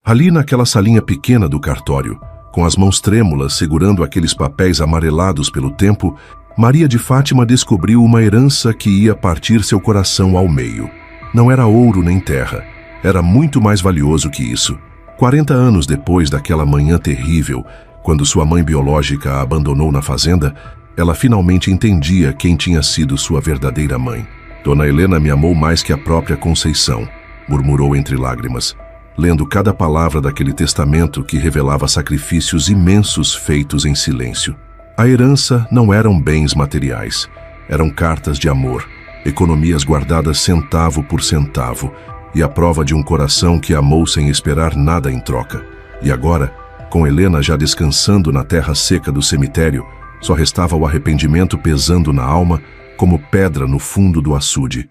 Ali naquela salinha pequena do cartório, com as mãos trêmulas segurando aqueles papéis amarelados pelo tempo, Maria de Fátima descobriu uma herança que ia partir seu coração ao meio. Não era ouro nem terra, era muito mais valioso que isso. 40 anos depois daquela manhã terrível, quando sua mãe biológica a abandonou na fazenda, ela finalmente entendia quem tinha sido sua verdadeira mãe. Dona Helena me amou mais que a própria Conceição, murmurou entre lágrimas, lendo cada palavra daquele testamento que revelava sacrifícios imensos feitos em silêncio. A herança não eram bens materiais, eram cartas de amor, economias guardadas centavo por centavo, e a prova de um coração que amou sem esperar nada em troca. E agora, com Helena já descansando na terra seca do cemitério, só restava o arrependimento pesando na alma como pedra no fundo do açude.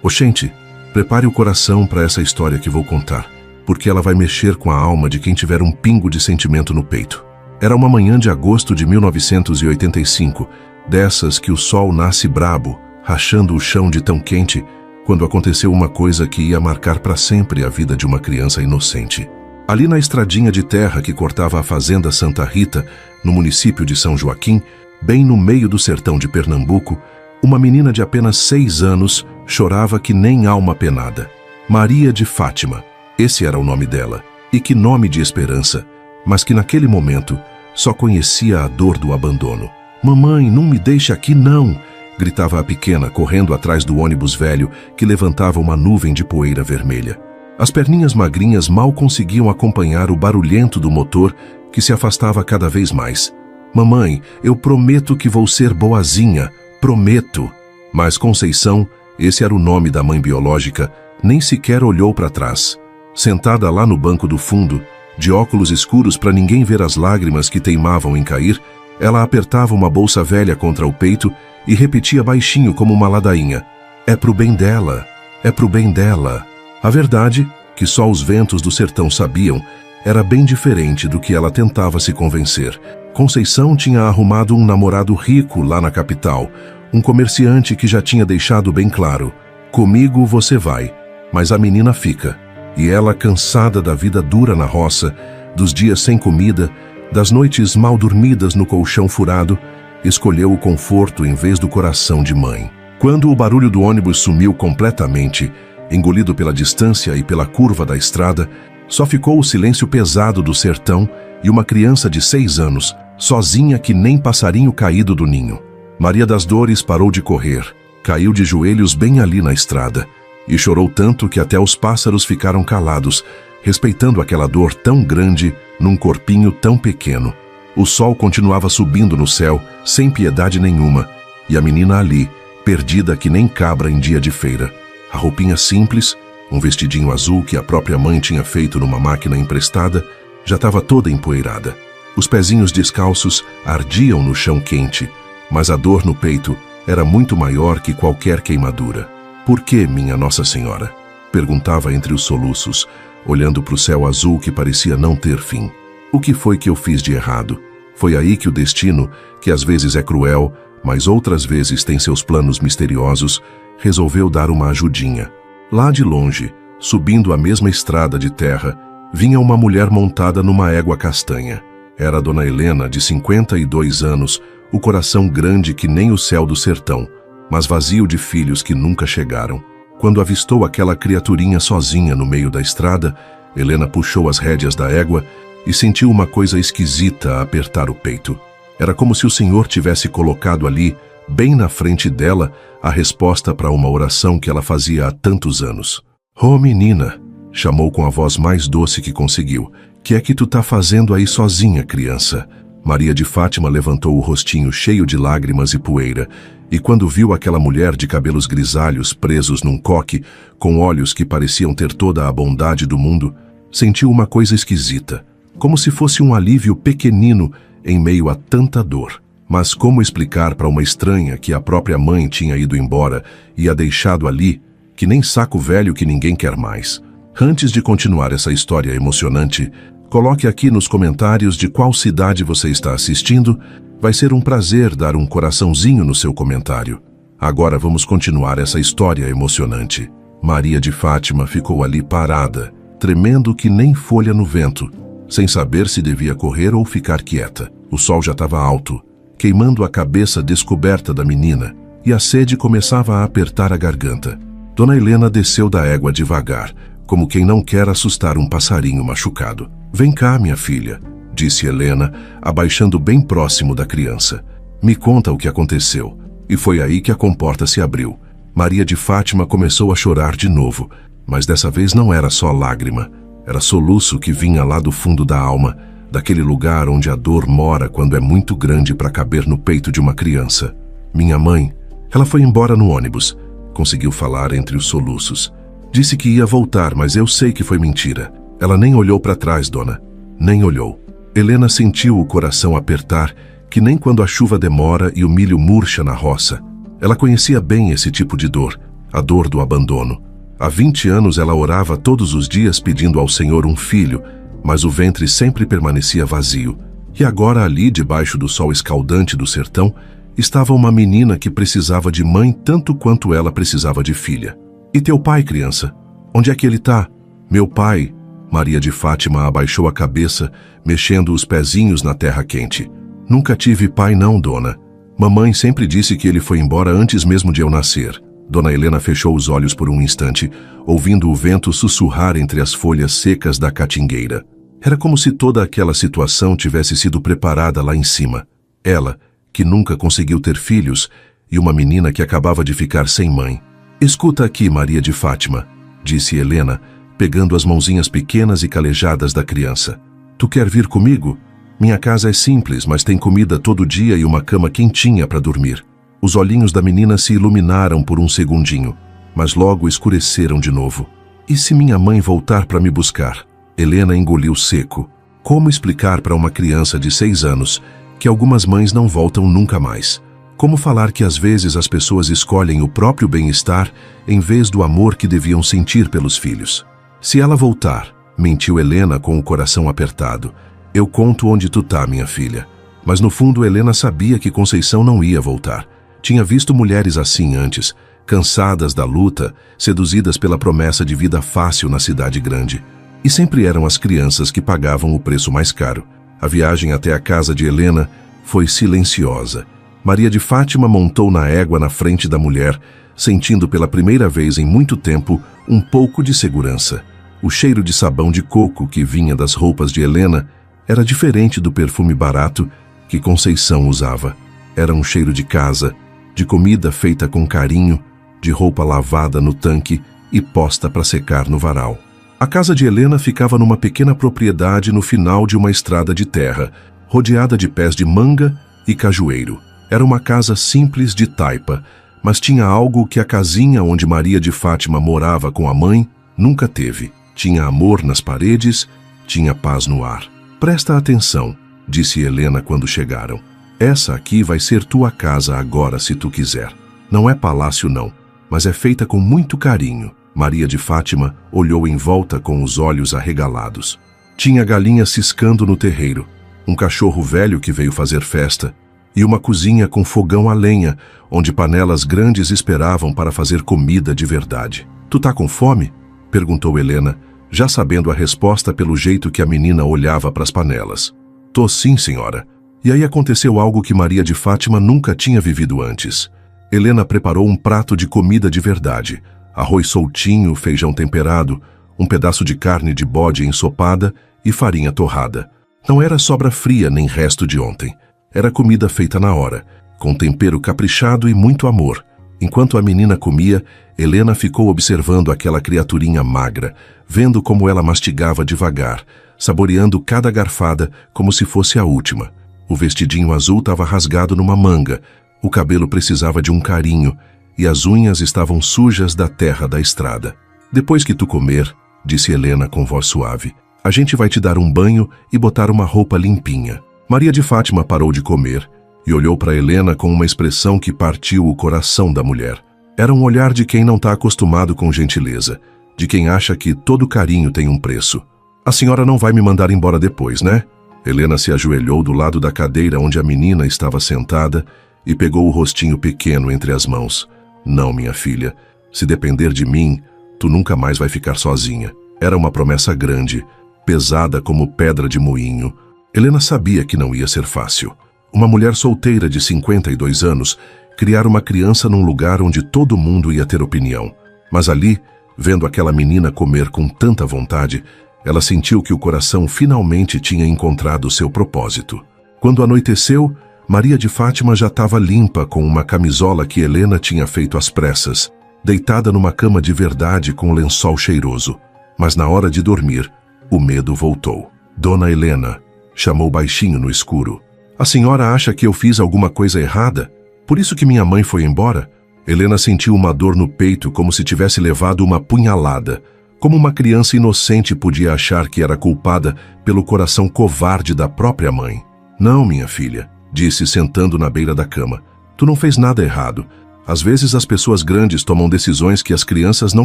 Oxente, prepare o coração para essa história que vou contar, porque ela vai mexer com a alma de quem tiver um pingo de sentimento no peito. Era uma manhã de agosto de 1985, dessas que o sol nasce brabo, rachando o chão de tão quente, quando aconteceu uma coisa que ia marcar para sempre a vida de uma criança inocente. Ali na estradinha de terra que cortava a fazenda Santa Rita, no município de São Joaquim, bem no meio do sertão de Pernambuco, uma menina de apenas 6 anos chorava que nem alma penada. Maria de Fátima, esse era o nome dela, e que nome de esperança, mas que naquele momento só conhecia a dor do abandono. "Mamãe, não me deixe aqui não!" gritava a pequena, correndo atrás do ônibus velho que levantava uma nuvem de poeira vermelha. As perninhas magrinhas mal conseguiam acompanhar o barulhento do motor que se afastava cada vez mais. "Mamãe, eu prometo que vou ser boazinha, prometo!" Mas Conceição, esse era o nome da mãe biológica, nem sequer olhou para trás. Sentada lá no banco do fundo, de óculos escuros para ninguém ver as lágrimas que teimavam em cair, ela apertava uma bolsa velha contra o peito e repetia baixinho como uma ladainha: "É pro bem dela, é pro bem dela." A verdade, que só os ventos do sertão sabiam, era bem diferente do que ela tentava se convencer. Conceição tinha arrumado um namorado rico lá na capital, um comerciante que já tinha deixado bem claro: "Comigo você vai, mas a menina fica." E ela, cansada da vida dura na roça, dos dias sem comida, das noites mal dormidas no colchão furado, escolheu o conforto em vez do coração de mãe. Quando o barulho do ônibus sumiu completamente, engolido pela distância e pela curva da estrada, só ficou o silêncio pesado do sertão e uma criança de 6 anos, sozinha que nem passarinho caído do ninho. Maria das Dores parou de correr, caiu de joelhos bem ali na estrada, e chorou tanto que até os pássaros ficaram calados, respeitando aquela dor tão grande num corpinho tão pequeno. O sol continuava subindo no céu, sem piedade nenhuma, e a menina ali, perdida que nem cabra em dia de feira. A roupinha simples, um vestidinho azul que a própria mãe tinha feito numa máquina emprestada, já estava toda empoeirada. Os pezinhos descalços ardiam no chão quente, mas a dor no peito era muito maior que qualquer queimadura. "Por que, minha Nossa Senhora?" perguntava entre os soluços, olhando para o céu azul que parecia não ter fim. "O que foi que eu fiz de errado?" Foi aí que o destino, que às vezes é cruel, mas outras vezes tem seus planos misteriosos, resolveu dar uma ajudinha. Lá de longe, subindo a mesma estrada de terra, vinha uma mulher montada numa égua castanha. Era a Dona Helena, de 52 anos, o coração grande que nem o céu do sertão, mas vazio de filhos que nunca chegaram. Quando avistou aquela criaturinha sozinha no meio da estrada, Helena puxou as rédeas da égua e sentiu uma coisa esquisita a apertar o peito. Era como se o Senhor tivesse colocado ali, bem na frente dela, a resposta para uma oração que ela fazia há tantos anos. "Ô menina", chamou com a voz mais doce que conseguiu, "que é que tu tá fazendo aí sozinha, criança?" Maria de Fátima levantou o rostinho cheio de lágrimas e poeira, e quando viu aquela mulher de cabelos grisalhos presos num coque, com olhos que pareciam ter toda a bondade do mundo, sentiu uma coisa esquisita, como se fosse um alívio pequenino em meio a tanta dor. Mas como explicar para uma estranha que a própria mãe tinha ido embora e a deixado ali, que nem saco velho que ninguém quer mais? Antes de continuar essa história emocionante, coloque aqui nos comentários de qual cidade você está assistindo. Vai ser um prazer dar um coraçãozinho no seu comentário. Agora vamos continuar essa história emocionante. Maria de Fátima ficou ali parada, tremendo que nem folha no vento, sem saber se devia correr ou ficar quieta. O sol já estava alto, queimando a cabeça descoberta da menina, e a sede começava a apertar a garganta. Dona Helena desceu da égua devagar, como quem não quer assustar um passarinho machucado. "Vem cá, minha filha", disse Helena, abaixando bem próximo da criança. "Me conta o que aconteceu." E foi aí que a comporta se abriu. Maria de Fátima começou a chorar de novo, mas dessa vez não era só lágrima. Era soluço que vinha lá do fundo da alma, daquele lugar onde a dor mora quando é muito grande para caber no peito de uma criança. "Minha mãe, ela foi embora no ônibus", conseguiu falar entre os soluços. "Disse que ia voltar, mas eu sei que foi mentira. Ela nem olhou para trás, dona. Nem olhou." Helena sentiu o coração apertar, que nem quando a chuva demora e o milho murcha na roça. Ela conhecia bem esse tipo de dor, a dor do abandono. Há 20 anos ela orava todos os dias pedindo ao Senhor um filho, mas o ventre sempre permanecia vazio. E agora ali, debaixo do sol escaldante do sertão, estava uma menina que precisava de mãe tanto quanto ela precisava de filha. "E teu pai, criança? Onde é que ele tá?" "Meu pai..." Maria de Fátima abaixou a cabeça, mexendo os pezinhos na terra quente. "Nunca tive pai não, dona. Mamãe sempre disse que ele foi embora antes mesmo de eu nascer." Dona Helena fechou os olhos por um instante, ouvindo o vento sussurrar entre as folhas secas da catingueira. Era como se toda aquela situação tivesse sido preparada lá em cima. Ela, que nunca conseguiu ter filhos, e uma menina que acabava de ficar sem mãe. "Escuta aqui, Maria de Fátima", disse Helena, pegando as mãozinhas pequenas e calejadas da criança. "Tu quer vir comigo? Minha casa é simples, mas tem comida todo dia e uma cama quentinha para dormir." Os olhinhos da menina se iluminaram por um segundinho, mas logo escureceram de novo. "E se minha mãe voltar para me buscar?" Helena engoliu seco. Como explicar para uma criança de 6 anos que algumas mães não voltam nunca mais? Como falar que às vezes as pessoas escolhem o próprio bem-estar em vez do amor que deviam sentir pelos filhos? "Se ela voltar", mentiu Helena com o coração apertado, "eu conto onde tu tá, minha filha." Mas no fundo Helena sabia que Conceição não ia voltar. Tinha visto mulheres assim antes, cansadas da luta, seduzidas pela promessa de vida fácil na cidade grande. E sempre eram as crianças que pagavam o preço mais caro. A viagem até a casa de Helena foi silenciosa. Maria de Fátima montou na égua na frente da mulher, sentindo pela primeira vez em muito tempo um pouco de segurança. O cheiro de sabão de coco que vinha das roupas de Helena era diferente do perfume barato que Conceição usava. Era um cheiro de casa, de comida feita com carinho, de roupa lavada no tanque e posta para secar no varal. A casa de Helena ficava numa pequena propriedade no final de uma estrada de terra, rodeada de pés de manga e cajueiro. Era uma casa simples de taipa, mas tinha algo que a casinha onde Maria de Fátima morava com a mãe nunca teve. Tinha amor nas paredes, tinha paz no ar. "Presta atenção", disse Helena quando chegaram. "Essa aqui vai ser tua casa agora, se tu quiser. Não é palácio não, mas é feita com muito carinho." Maria de Fátima olhou em volta com os olhos arregalados. Tinha galinhas ciscando no terreiro, um cachorro velho que veio fazer festa, e uma cozinha com fogão a lenha, onde panelas grandes esperavam para fazer comida de verdade. "Tu tá com fome?" perguntou Helena, já sabendo a resposta pelo jeito que a menina olhava para as panelas. "Tô sim, senhora." E aí aconteceu algo que Maria de Fátima nunca tinha vivido antes. Helena preparou um prato de comida de verdade. Arroz soltinho, feijão temperado, um pedaço de carne de bode ensopada e farinha torrada. Não era sobra fria nem resto de ontem. Era comida feita na hora, com tempero caprichado e muito amor. Enquanto a menina comia, Helena ficou observando aquela criaturinha magra, vendo como ela mastigava devagar, saboreando cada garfada como se fosse a última. O vestidinho azul estava rasgado numa manga, o cabelo precisava de um carinho e as unhas estavam sujas da terra da estrada. "Depois que tu comer", disse Helena com voz suave, "a gente vai te dar um banho e botar uma roupa limpinha." Maria de Fátima parou de comer e olhou para Helena com uma expressão que partiu o coração da mulher. Era um olhar de quem não está acostumado com gentileza, de quem acha que todo carinho tem um preço. "A senhora não vai me mandar embora depois, né?" Helena se ajoelhou do lado da cadeira onde a menina estava sentada e pegou o rostinho pequeno entre as mãos. "Não, minha filha. Se depender de mim, tu nunca mais vai ficar sozinha." Era uma promessa grande, pesada como pedra de moinho. Helena sabia que não ia ser fácil. Uma mulher solteira de 52 anos, criar uma criança num lugar onde todo mundo ia ter opinião. Mas ali, vendo aquela menina comer com tanta vontade, ela sentiu que o coração finalmente tinha encontrado seu propósito. Quando anoiteceu, Maria de Fátima já estava limpa com uma camisola que Helena tinha feito às pressas, deitada numa cama de verdade com um lençol cheiroso. Mas na hora de dormir, o medo voltou. Dona Helena, chamou baixinho no escuro. A senhora acha que eu fiz alguma coisa errada? Por isso que minha mãe foi embora? Helena sentiu uma dor no peito como se tivesse levado uma punhalada. Como uma criança inocente podia achar que era culpada pelo coração covarde da própria mãe? Não, minha filha, disse sentando na beira da cama. Tu não fez nada errado. Às vezes as pessoas grandes tomam decisões que as crianças não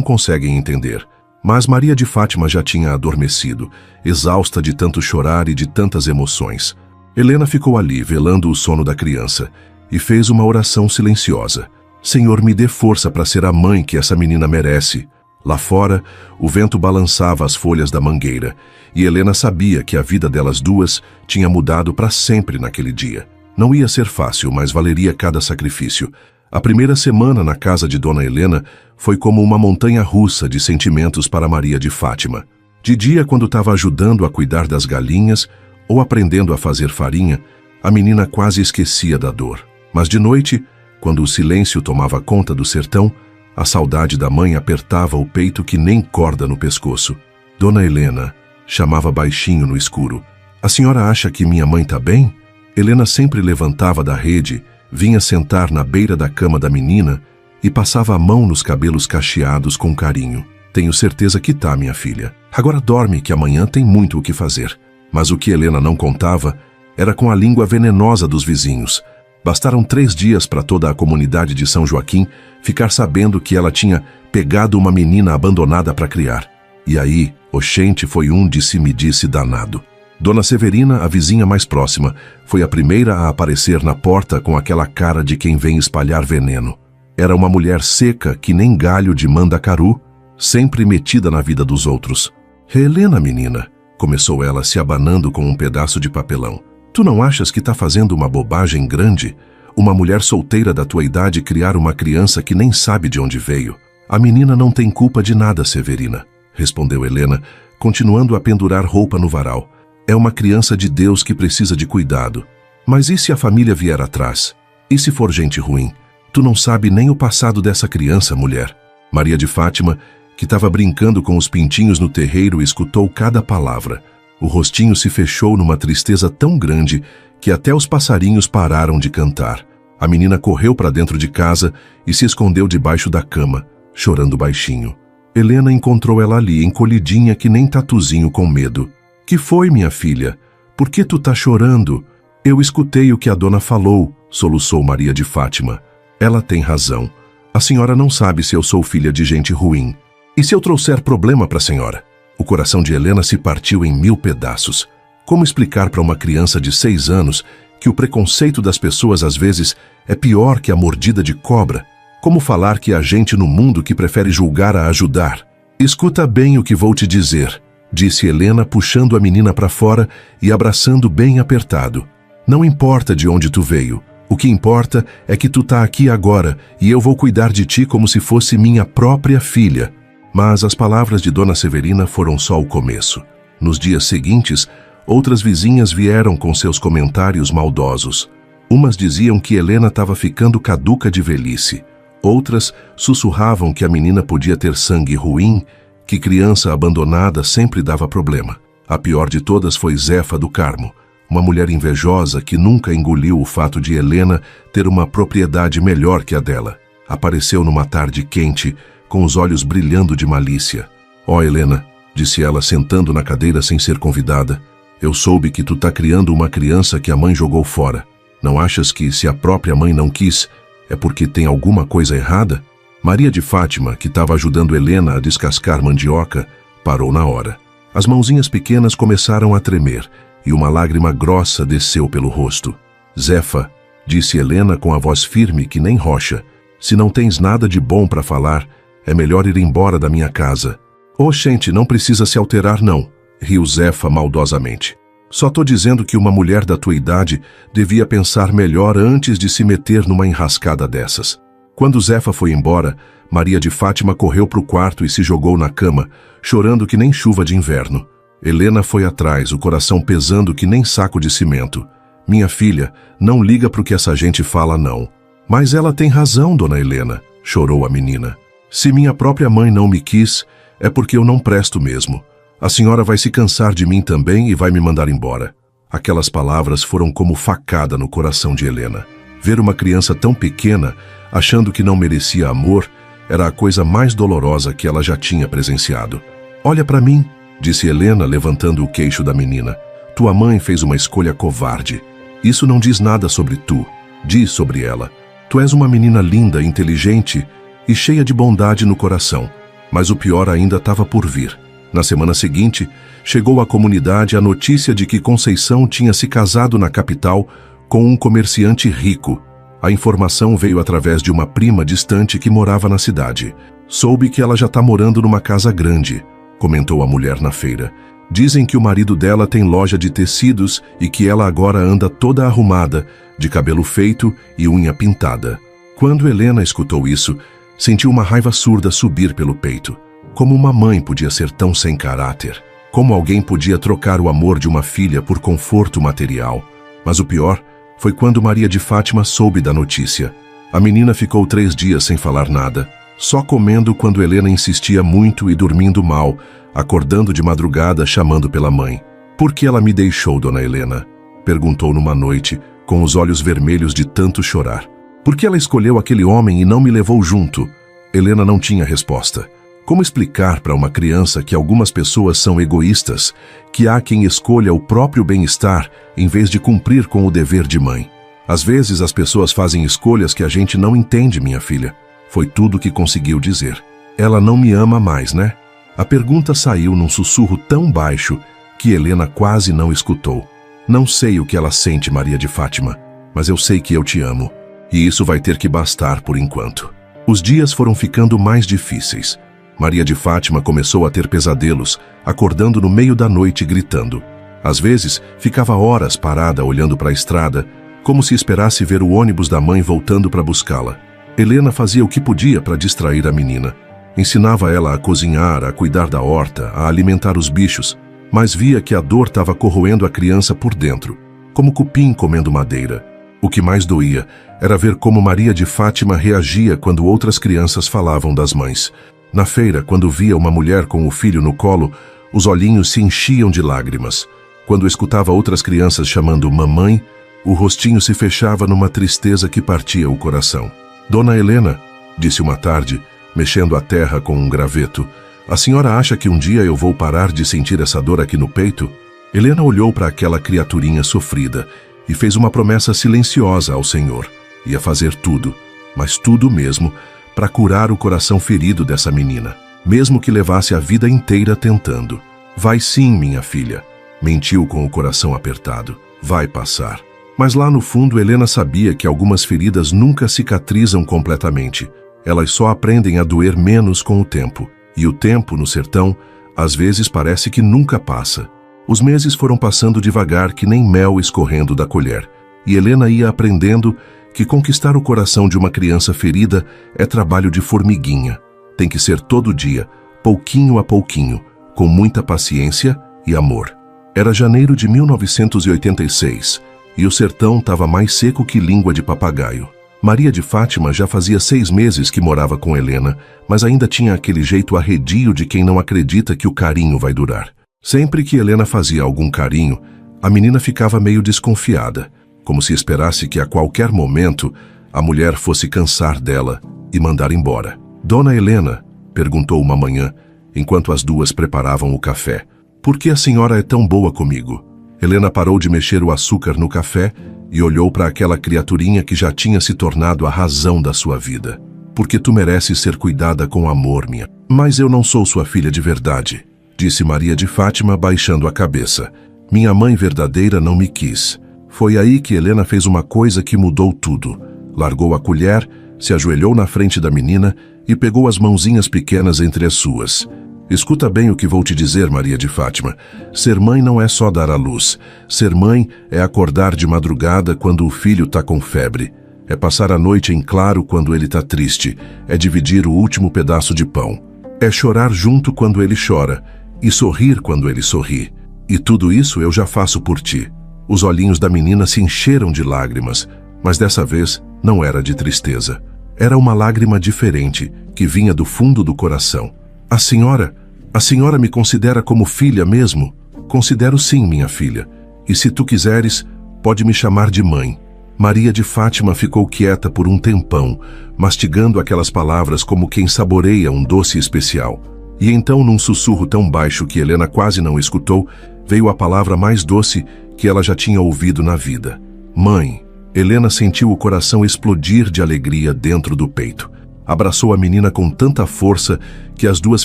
conseguem entender. Mas Maria de Fátima já tinha adormecido, exausta de tanto chorar e de tantas emoções. Helena ficou ali, velando o sono da criança, e fez uma oração silenciosa. Senhor, me dê força para ser a mãe que essa menina merece. Lá fora, o vento balançava as folhas da mangueira, e Helena sabia que a vida delas duas tinha mudado para sempre naquele dia. Não ia ser fácil, mas valeria cada sacrifício. A primeira semana na casa de Dona Helena foi como uma montanha-russa de sentimentos para Maria de Fátima. De dia, quando estava ajudando a cuidar das galinhas ou aprendendo a fazer farinha, a menina quase esquecia da dor. Mas de noite, quando o silêncio tomava conta do sertão, a saudade da mãe apertava o peito que nem corda no pescoço. Dona Helena chamava baixinho no escuro. A senhora acha que minha mãe está bem? Helena sempre levantava da rede, vinha sentar na beira da cama da menina e passava a mão nos cabelos cacheados com carinho. Tenho certeza que tá, minha filha. Agora dorme que amanhã tem muito o que fazer. Mas o que Helena não contava era com a língua venenosa dos vizinhos. Bastaram 3 dias para toda a comunidade de São Joaquim ficar sabendo que ela tinha pegado uma menina abandonada para criar. E aí, oxente foi um disse-me-disse danado. Dona Severina, a vizinha mais próxima, foi a primeira a aparecer na porta com aquela cara de quem vem espalhar veneno. Era uma mulher seca que nem galho de mandacaru, sempre metida na vida dos outros. Helena, menina, começou ela se abanando com um pedaço de papelão. Tu não achas que tá fazendo uma bobagem grande? Uma mulher solteira da tua idade criar uma criança que nem sabe de onde veio. A menina não tem culpa de nada, Severina, respondeu Helena, continuando a pendurar roupa no varal. É uma criança de Deus que precisa de cuidado. Mas e se a família vier atrás? E se for gente ruim? Tu não sabe nem o passado dessa criança, mulher. Maria de Fátima, que estava brincando com os pintinhos no terreiro, escutou cada palavra. O rostinho se fechou numa tristeza tão grande que até os passarinhos pararam de cantar. A menina correu para dentro de casa e se escondeu debaixo da cama, chorando baixinho. Helena encontrou ela ali, encolhidinha que nem tatuzinho com medo. Que foi, minha filha? Por que tu tá chorando? Eu escutei o que a dona falou, soluçou Maria de Fátima. Ela tem razão. A senhora não sabe se eu sou filha de gente ruim. E se eu trouxer problema para a senhora? O coração de Helena se partiu em 1000 pedaços. Como explicar para uma criança de 6 anos que o preconceito das pessoas às vezes é pior que a mordida de cobra? Como falar que há gente no mundo que prefere julgar a ajudar? Escuta bem o que vou te dizer, disse Helena, puxando a menina para fora e abraçando bem apertado. Não importa de onde tu veio. O que importa é que tu tá aqui agora e eu vou cuidar de ti como se fosse minha própria filha. Mas as palavras de Dona Severina foram só o começo. Nos dias seguintes, outras vizinhas vieram com seus comentários maldosos. Umas diziam que Helena estava ficando caduca de velhice. Outras sussurravam que a menina podia ter sangue ruim, que criança abandonada sempre dava problema. A pior de todas foi Zefa do Carmo, uma mulher invejosa que nunca engoliu o fato de Helena ter uma propriedade melhor que a dela. Apareceu numa tarde quente, com os olhos brilhando de malícia. Ó, Helena, disse ela sentando na cadeira sem ser convidada, eu soube que tu tá criando uma criança que a mãe jogou fora. Não achas que se a própria mãe não quis, é porque tem alguma coisa errada? Maria de Fátima, que estava ajudando Helena a descascar mandioca, parou na hora. As mãozinhas pequenas começaram a tremer e uma lágrima grossa desceu pelo rosto. Zefa, disse Helena com a voz firme que nem rocha, se não tens nada de bom para falar, é melhor ir embora da minha casa. Oxente, não precisa se alterar não, riu Zefa maldosamente. Só tô dizendo que uma mulher da tua idade devia pensar melhor antes de se meter numa enrascada dessas. Quando Zefa foi embora, Maria de Fátima correu pro quarto e se jogou na cama, chorando que nem chuva de inverno. Helena foi atrás, o coração pesando que nem saco de cimento. Minha filha, não liga pro que essa gente fala não. Mas ela tem razão, dona Helena, chorou a menina. Se minha própria mãe não me quis, é porque eu não presto mesmo. A senhora vai se cansar de mim também e vai me mandar embora. Aquelas palavras foram como facada no coração de Helena. Ver uma criança tão pequena, achando que não merecia amor, era a coisa mais dolorosa que ela já tinha presenciado. Olha para mim, disse Helena, levantando o queixo da menina. Tua mãe fez uma escolha covarde. Isso não diz nada sobre tu, diz sobre ela. Tu és uma menina linda, inteligente e cheia de bondade no coração. Mas o pior ainda estava por vir. Na semana seguinte, chegou à comunidade a notícia de que Conceição tinha se casado na capital com um comerciante rico. A informação veio através de uma prima distante que morava na cidade. Soube que ela já está morando numa casa grande, comentou a mulher na feira. Dizem que o marido dela tem loja de tecidos e que ela agora anda toda arrumada, de cabelo feito e unha pintada. Quando Helena escutou isso, sentiu uma raiva surda subir pelo peito. Como uma mãe podia ser tão sem caráter? Como alguém podia trocar o amor de uma filha por conforto material? Mas o pior foi quando Maria de Fátima soube da notícia. A menina ficou 3 dias sem falar nada, só comendo quando Helena insistia muito e dormindo mal, acordando de madrugada chamando pela mãe. Por que ela me deixou, dona Helena? Perguntou numa noite, com os olhos vermelhos de tanto chorar. Por que ela escolheu aquele homem e não me levou junto? Helena não tinha resposta. Como explicar para uma criança que algumas pessoas são egoístas, que há quem escolha o próprio bem-estar em vez de cumprir com o dever de mãe? Às vezes as pessoas fazem escolhas que a gente não entende, minha filha. Foi tudo que conseguiu dizer. Ela não me ama mais, né? A pergunta saiu num sussurro tão baixo que Helena quase não escutou. Não sei o que ela sente, Maria de Fátima, mas eu sei que eu te amo. E isso vai ter que bastar por enquanto. Os dias foram ficando mais difíceis. Maria de Fátima começou a ter pesadelos, acordando no meio da noite gritando. Às vezes, ficava horas parada olhando para a estrada, como se esperasse ver o ônibus da mãe voltando para buscá-la. Helena fazia o que podia para distrair a menina. Ensinava ela a cozinhar, a cuidar da horta, a alimentar os bichos, mas via que a dor estava corroendo a criança por dentro, como cupim comendo madeira. O que mais doía era ver como Maria de Fátima reagia quando outras crianças falavam das mães. Na feira, quando via uma mulher com o filho no colo, os olhinhos se enchiam de lágrimas. Quando escutava outras crianças chamando mamãe, o rostinho se fechava numa tristeza que partia o coração. Dona Helena, disse uma tarde, mexendo a terra com um graveto, a senhora acha que um dia eu vou parar de sentir essa dor aqui no peito? Helena olhou para aquela criaturinha sofrida e fez uma promessa silenciosa ao Senhor. Ia fazer tudo, mas tudo mesmo, para curar o coração ferido dessa menina, mesmo que levasse a vida inteira tentando. Vai sim, minha filha, mentiu com o coração apertado. Vai passar. Mas lá no fundo Helena sabia que algumas feridas nunca cicatrizam completamente. Elas só aprendem a doer menos com o tempo. E o tempo, no sertão, às vezes parece que nunca passa. Os meses foram passando devagar que nem mel escorrendo da colher. E Helena ia aprendendo que conquistar o coração de uma criança ferida é trabalho de formiguinha. Tem que ser todo dia, pouquinho a pouquinho, com muita paciência e amor. Era janeiro de 1986 e o sertão estava mais seco que língua de papagaio. Maria de Fátima já fazia 6 meses que morava com Helena, mas ainda tinha aquele jeito arredio de quem não acredita que o carinho vai durar. Sempre que Helena fazia algum carinho, a menina ficava meio desconfiada, como se esperasse que a qualquer momento a mulher fosse cansar dela e mandar embora. Dona Helena, perguntou uma manhã, enquanto as duas preparavam o café, por que a senhora é tão boa comigo? Helena parou de mexer o açúcar no café e olhou para aquela criaturinha que já tinha se tornado a razão da sua vida. Porque tu mereces ser cuidada com amor, minha. Mas eu não sou sua filha de verdade, disse Maria de Fátima, baixando a cabeça. Minha mãe verdadeira não me quis. Foi aí que Helena fez uma coisa que mudou tudo. Largou a colher, se ajoelhou na frente da menina e pegou as mãozinhas pequenas entre as suas. Escuta bem o que vou te dizer, Maria de Fátima. Ser mãe não é só dar à luz. Ser mãe é acordar de madrugada quando o filho está com febre. É passar a noite em claro quando ele está triste. É dividir o último pedaço de pão. É chorar junto quando ele chora e sorrir quando ele sorri. E tudo isso eu já faço por ti. Os olhinhos da menina se encheram de lágrimas, mas dessa vez não era de tristeza. Era uma lágrima diferente, que vinha do fundo do coração. A senhora me considera como filha mesmo? Considero sim, minha filha. E se tu quiseres, pode me chamar de mãe. Maria de Fátima ficou quieta por um tempão, mastigando aquelas palavras como quem saboreia um doce especial. E então, num sussurro tão baixo que Helena quase não escutou, veio a palavra mais doce que ela já tinha ouvido na vida. Mãe. Helena sentiu o coração explodir de alegria dentro do peito. Abraçou a menina com tanta força que as duas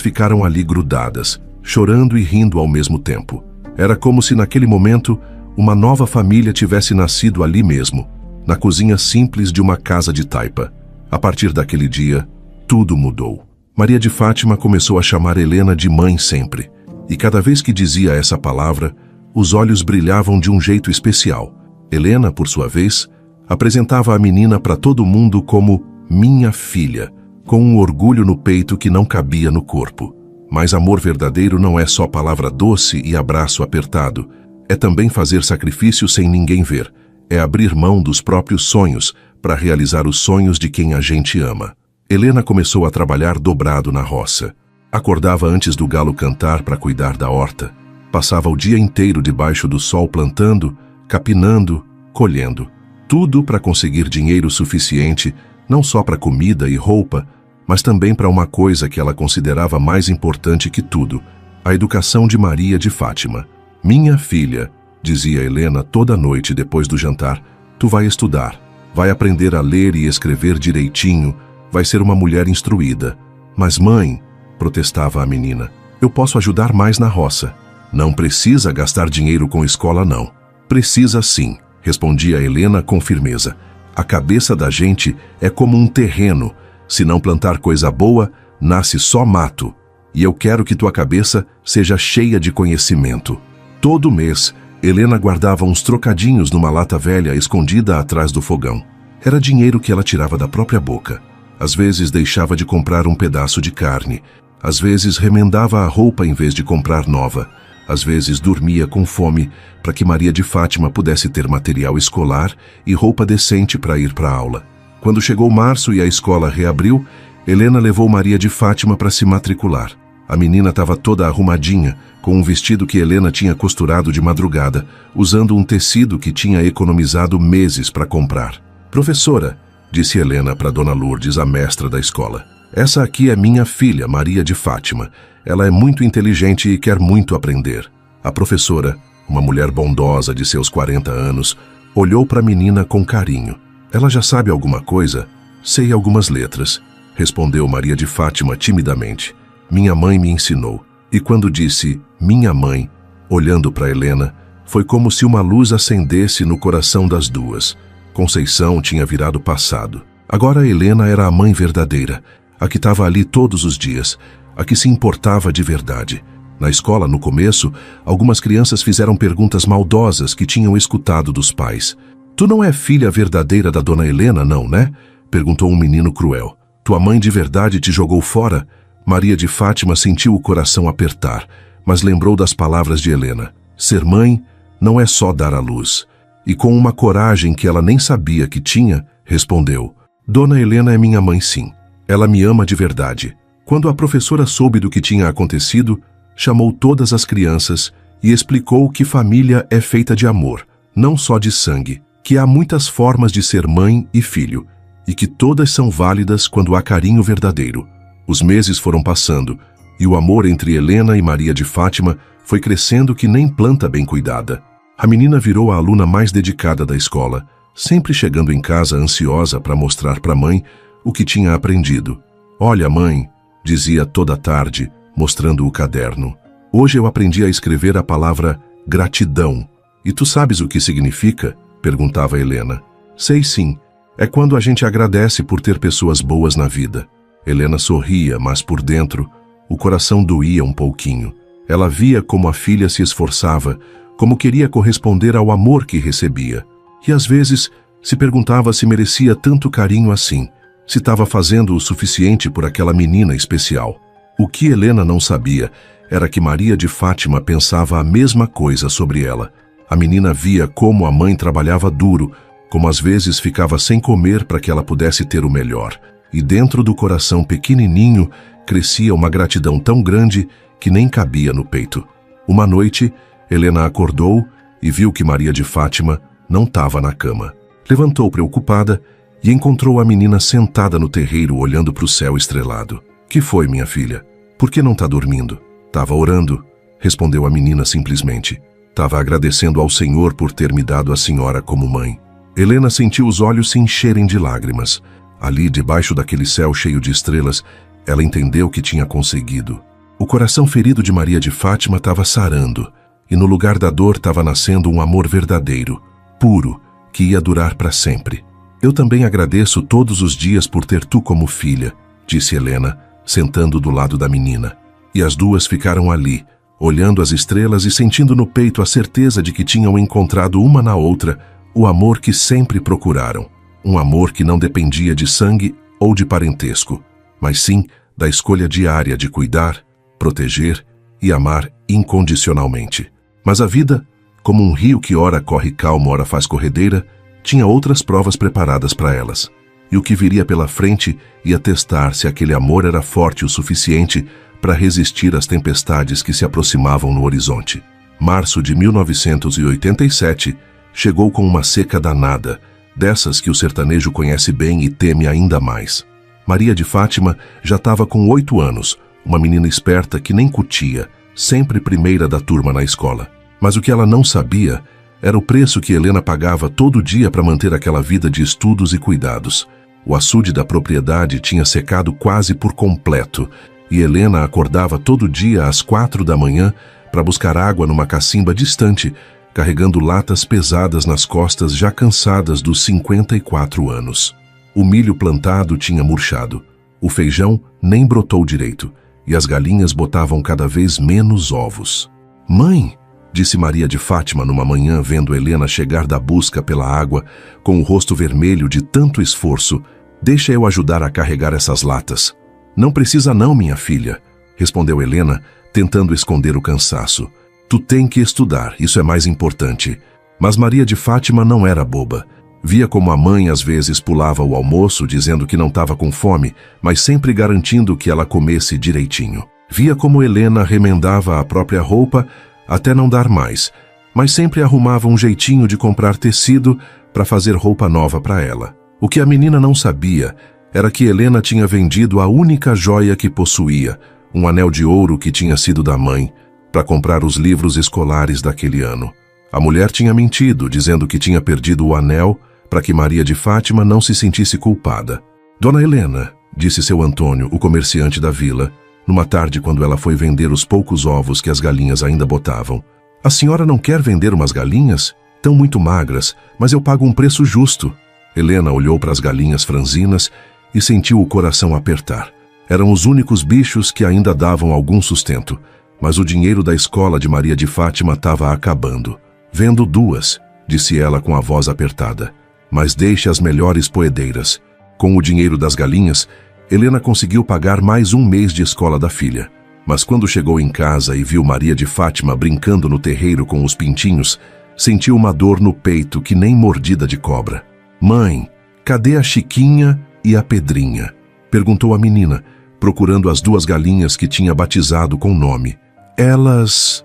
ficaram ali grudadas, chorando e rindo ao mesmo tempo. Era como se naquele momento uma nova família tivesse nascido ali mesmo, na cozinha simples de uma casa de taipa. A partir daquele dia, tudo mudou. Maria de Fátima começou a chamar Helena de mãe sempre, e cada vez que dizia essa palavra, os olhos brilhavam de um jeito especial. Helena, por sua vez, apresentava a menina para todo mundo como minha filha, com um orgulho no peito que não cabia no corpo. Mas amor verdadeiro não é só palavra doce e abraço apertado. É também fazer sacrifício sem ninguém ver. É abrir mão dos próprios sonhos para realizar os sonhos de quem a gente ama. Helena começou a trabalhar dobrado na roça. Acordava antes do galo cantar para cuidar da horta. Passava o dia inteiro debaixo do sol plantando, capinando, colhendo. Tudo para conseguir dinheiro suficiente, não só para comida e roupa, mas também para uma coisa que ela considerava mais importante que tudo, a educação de Maria de Fátima. Minha filha, dizia Helena toda noite depois do jantar, tu vai estudar, vai aprender a ler e escrever direitinho, vai ser uma mulher instruída. Mas mãe, protestava a menina, eu posso ajudar mais na roça. Não precisa gastar dinheiro com escola não. Precisa sim, respondia Helena com firmeza. A cabeça da gente é como um terreno. Se não plantar coisa boa, nasce só mato. E eu quero que tua cabeça seja cheia de conhecimento. Todo mês, Helena guardava uns trocadinhos numa lata velha escondida atrás do fogão. Era dinheiro que ela tirava da própria boca. Às vezes deixava de comprar um pedaço de carne. Às vezes remendava a roupa em vez de comprar nova. Às vezes dormia com fome para que Maria de Fátima pudesse ter material escolar e roupa decente para ir para a aula. Quando chegou março e a escola reabriu, Helena levou Maria de Fátima para se matricular. A menina estava toda arrumadinha, com um vestido que Helena tinha costurado de madrugada, usando um tecido que tinha economizado meses para comprar. Professora, disse Helena para Dona Lourdes, a mestra da escola, essa aqui é minha filha, Maria de Fátima. Ela é muito inteligente e quer muito aprender. A professora, uma mulher bondosa de seus 40 anos, olhou para a menina com carinho. Ela já sabe alguma coisa? Sei algumas letras, respondeu Maria de Fátima timidamente. Minha mãe me ensinou. E quando disse minha mãe, olhando para Helena, foi como se uma luz acendesse no coração das duas. Conceição tinha virado passado. Agora Helena era a mãe verdadeira, a que estava ali todos os dias, a que se importava de verdade. Na escola, no começo, algumas crianças fizeram perguntas maldosas que tinham escutado dos pais. Tu não é filha verdadeira da dona Helena, não, né? Perguntou um menino cruel. Tua mãe de verdade te jogou fora? Maria de Fátima sentiu o coração apertar, mas lembrou das palavras de Helena. Ser mãe não é só dar à luz. E com uma coragem que ela nem sabia que tinha, respondeu, Dona Helena é minha mãe sim. Ela me ama de verdade. Quando a professora soube do que tinha acontecido, chamou todas as crianças e explicou que família é feita de amor, não só de sangue, que há muitas formas de ser mãe e filho, e que todas são válidas quando há carinho verdadeiro. Os meses foram passando, e o amor entre Helena e Maria de Fátima foi crescendo que nem planta bem cuidada. A menina virou a aluna mais dedicada da escola, sempre chegando em casa ansiosa para mostrar para a mãe o que tinha aprendido. Olha, mãe, dizia toda tarde, mostrando o caderno. Hoje eu aprendi a escrever a palavra gratidão. E tu sabes o que significa? Perguntava Helena. Sei sim. É quando a gente agradece por ter pessoas boas na vida. Helena sorria, mas por dentro, O coração doía um pouquinho. Ela via como a filha se esforçava, como queria corresponder ao amor que recebia. E às vezes se perguntava se merecia tanto carinho assim, se estava fazendo o suficiente por aquela menina especial. O que Helena não sabia era que Maria de Fátima pensava a mesma coisa sobre ela. A menina via como a mãe trabalhava duro, como às vezes ficava sem comer para que ela pudesse ter o melhor. E dentro do coração pequenininho crescia uma gratidão tão grande que nem cabia no peito. Uma noite, Helena acordou e viu que Maria de Fátima não estava na cama. Levantou preocupada e encontrou a menina sentada no terreiro olhando para o céu estrelado. "Que foi, minha filha? Por que não está dormindo?" "Estava orando", respondeu a menina simplesmente. "Estava agradecendo ao Senhor por ter me dado a senhora como mãe." Helena sentiu os olhos se encherem de lágrimas. Ali, debaixo daquele céu cheio de estrelas, ela entendeu que tinha conseguido. O coração ferido de Maria de Fátima estava sarando, e no lugar da dor estava nascendo um amor verdadeiro, puro, que ia durar para sempre. "Eu também agradeço todos os dias por ter tu como filha", disse Helena, sentando do lado da menina. E as duas ficaram ali, olhando as estrelas e sentindo no peito a certeza de que tinham encontrado uma na outra o amor que sempre procuraram. Um amor que não dependia de sangue ou de parentesco, mas sim da escolha diária de cuidar, proteger e amar incondicionalmente. Mas a vida, como um rio que ora corre calmo, ora faz corredeira, tinha outras provas preparadas para elas. E o que viria pela frente ia testar se aquele amor era forte o suficiente para resistir às tempestades que se aproximavam no horizonte. Março de 1987 chegou com uma seca danada, dessas que o sertanejo conhece bem e teme ainda mais. Maria de Fátima já estava com 8 anos, uma menina esperta que nem cutia, sempre primeira da turma na escola. Mas o que ela não sabia era o preço que Helena pagava todo dia para manter aquela vida de estudos e cuidados. O açude da propriedade tinha secado quase por completo, e Helena acordava todo dia às 4 da manhã para buscar água numa cacimba distante, carregando latas pesadas nas costas já cansadas dos 54 anos. O milho plantado tinha murchado, o feijão nem brotou direito, e as galinhas botavam cada vez menos ovos. "Mãe", disse Maria de Fátima numa manhã vendo Helena chegar da busca pela água, com o rosto vermelho de tanto esforço, "deixa eu ajudar a carregar essas latas." "Não precisa não, minha filha", respondeu Helena, tentando esconder o cansaço. "Tu tem que estudar, isso é mais importante." Mas Maria de Fátima não era boba. Via como a mãe às vezes pulava o almoço dizendo que não estava com fome, mas sempre garantindo que ela comesse direitinho. Via como Helena remendava a própria roupa até não dar mais, mas sempre arrumava um jeitinho de comprar tecido para fazer roupa nova para ela. O que a menina não sabia era que Helena tinha vendido a única joia que possuía, um anel de ouro que tinha sido da mãe, para comprar os livros escolares daquele ano. A mulher tinha mentido, dizendo que tinha perdido o anel para que Maria de Fátima não se sentisse culpada. "Dona Helena", disse seu Antônio, o comerciante da vila, numa tarde quando ela foi vender os poucos ovos que as galinhas ainda botavam, "a senhora não quer vender umas galinhas? Tão muito magras, mas eu pago um preço justo." Helena olhou para as galinhas franzinas e sentiu o coração apertar. Eram os únicos bichos que ainda davam algum sustento, mas o dinheiro da escola de Maria de Fátima estava acabando. "Vendo 2", disse ela com a voz apertada, "mas deixe as melhores poedeiras." Com o dinheiro das galinhas, Helena conseguiu pagar mais um mês de escola da filha. Mas quando chegou em casa e viu Maria de Fátima brincando no terreiro com os pintinhos, sentiu uma dor no peito que nem mordida de cobra. "Mãe, cadê a Chiquinha e a Pedrinha?" perguntou a menina, procurando as 2 galinhas que tinha batizado com nome. Elas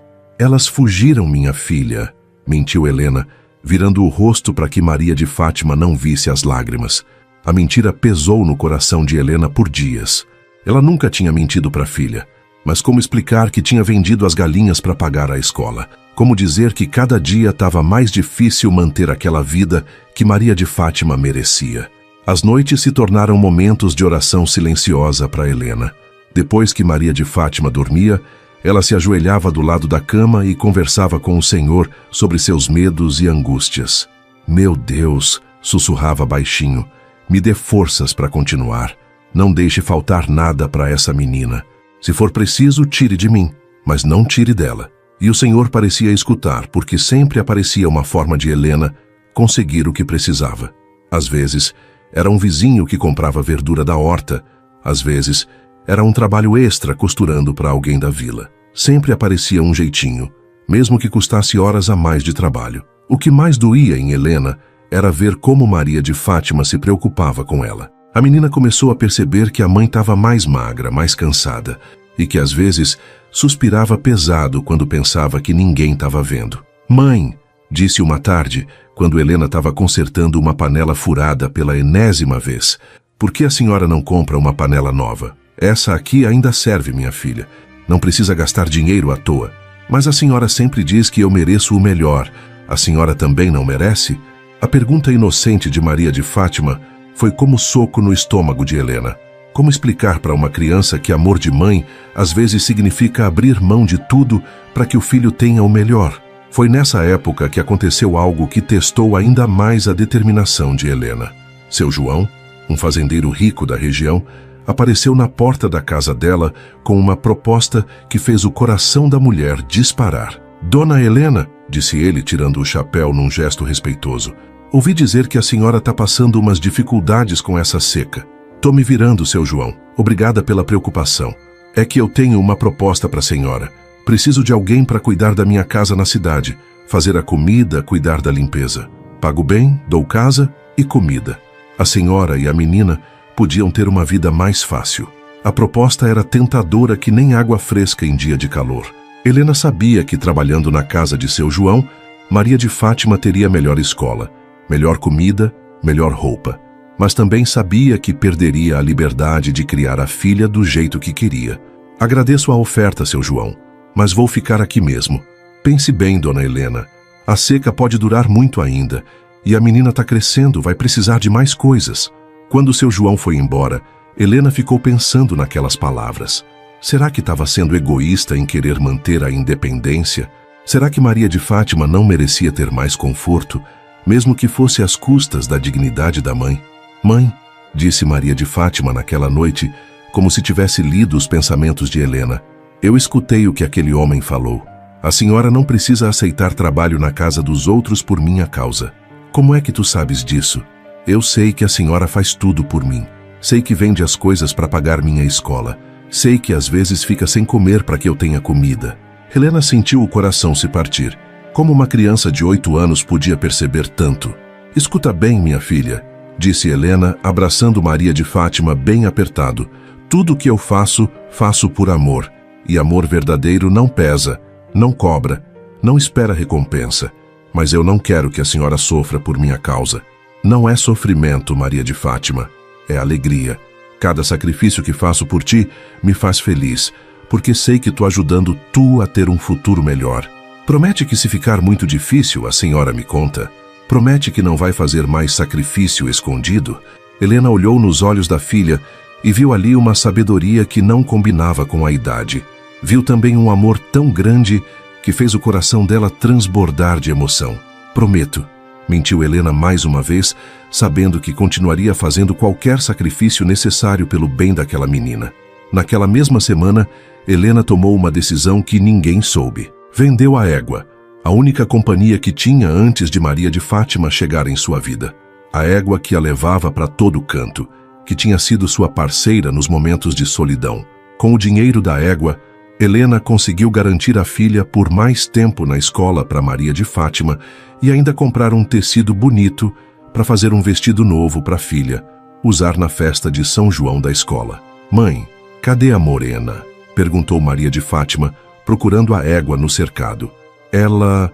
fugiram, minha filha", mentiu Helena, virando o rosto para que Maria de Fátima não visse as lágrimas. A mentira pesou no coração de Helena por dias. Ela nunca tinha mentido para a filha, mas como explicar que tinha vendido as galinhas para pagar a escola? Como dizer que cada dia estava mais difícil manter aquela vida que Maria de Fátima merecia? As noites se tornaram momentos de oração silenciosa para Helena. Depois que Maria de Fátima dormia, ela se ajoelhava do lado da cama e conversava com o Senhor sobre seus medos e angústias. "Meu Deus", sussurrava baixinho, "me dê forças para continuar. Não deixe faltar nada para essa menina." Se for preciso, tire de mim, mas não tire dela. E o Senhor parecia escutar, porque sempre aparecia uma forma de Helena conseguir o que precisava. Às vezes, era um vizinho que comprava verdura da horta. Às vezes, era um trabalho extra costurando para alguém da vila. Sempre aparecia um jeitinho, mesmo que custasse horas a mais de trabalho. O que mais doía em Helena era ver como Maria de Fátima se preocupava com ela. A menina começou a perceber que a mãe estava mais magra, mais cansada, e que às vezes suspirava pesado quando pensava que ninguém estava vendo. "Mãe", disse uma tarde, quando Helena estava consertando uma panela furada pela enésima vez, "por que a senhora não compra uma panela nova? Essa aqui ainda serve, minha filha. Não precisa gastar dinheiro à toa. Mas a senhora sempre diz que eu mereço o melhor. A senhora também não merece?" A pergunta inocente de Maria de Fátima foi como soco no estômago de Helena. Como explicar para uma criança que amor de mãe às vezes significa abrir mão de tudo para que o filho tenha o melhor? Foi nessa época que aconteceu algo que testou ainda mais a determinação de Helena. Seu João, um fazendeiro rico da região, apareceu na porta da casa dela com uma proposta que fez o coração da mulher disparar. "Dona Helena", disse ele, tirando o chapéu num gesto respeitoso, "ouvi dizer que a senhora está passando umas dificuldades com essa seca. Tô me virando, seu João. Obrigada pela preocupação. É que eu tenho uma proposta para a senhora. Preciso de alguém para cuidar da minha casa na cidade, fazer a comida, cuidar da limpeza. Pago bem, dou casa e comida. A senhora e a menina podiam ter uma vida mais fácil." A proposta era tentadora que nem água fresca em dia de calor. Helena sabia que, trabalhando na casa de seu João, Maria de Fátima teria melhor escola, melhor comida, melhor roupa. Mas também sabia que perderia a liberdade de criar a filha do jeito que queria. "Agradeço a oferta, seu João, mas vou ficar aqui mesmo. Pense bem, dona Helena. A seca pode durar muito ainda, e a menina está crescendo, vai precisar de mais coisas." Quando seu João foi embora, Helena ficou pensando naquelas palavras. Será que estava sendo egoísta em querer manter a independência? Será que Maria de Fátima não merecia ter mais conforto, mesmo que fosse às custas da dignidade da mãe? "Mãe", disse Maria de Fátima naquela noite, como se tivesse lido os pensamentos de Helena, "eu escutei o que aquele homem falou. A senhora não precisa aceitar trabalho na casa dos outros por minha causa. Como é que tu sabes disso? Eu sei que a senhora faz tudo por mim. Sei que vende as coisas para pagar minha escola. Sei que às vezes fica sem comer para que eu tenha comida." Helena sentiu o coração se partir. Como uma criança de 8 anos podia perceber tanto? "Escuta bem, minha filha", disse Helena, abraçando Maria de Fátima bem apertado. "Tudo o que eu faço, faço por amor. E amor verdadeiro não pesa, não cobra, não espera recompensa. Mas eu não quero que a senhora sofra por minha causa. Não é sofrimento, Maria de Fátima, é alegria. Cada sacrifício que faço por ti me faz feliz, porque sei que estou ajudando tu a ter um futuro melhor. Promete que se ficar muito difícil, a senhora me conta. Promete que não vai fazer mais sacrifício escondido?" Helena olhou nos olhos da filha e viu ali uma sabedoria que não combinava com a idade. Viu também um amor tão grande que fez o coração dela transbordar de emoção. "Prometo", mentiu Helena mais uma vez, sabendo que continuaria fazendo qualquer sacrifício necessário pelo bem daquela menina. Naquela mesma semana, Helena tomou uma decisão que ninguém soube. Vendeu a égua, a única companhia que tinha antes de Maria de Fátima chegar em sua vida. A égua que a levava para todo canto, que tinha sido sua parceira nos momentos de solidão. Com o dinheiro da égua, Helena conseguiu garantir a filha por mais tempo na escola para Maria de Fátima e ainda comprar um tecido bonito para fazer um vestido novo para a filha, usar na festa de São João da escola. "Mãe, cadê a morena?" perguntou Maria de Fátima, procurando a égua no cercado. Ela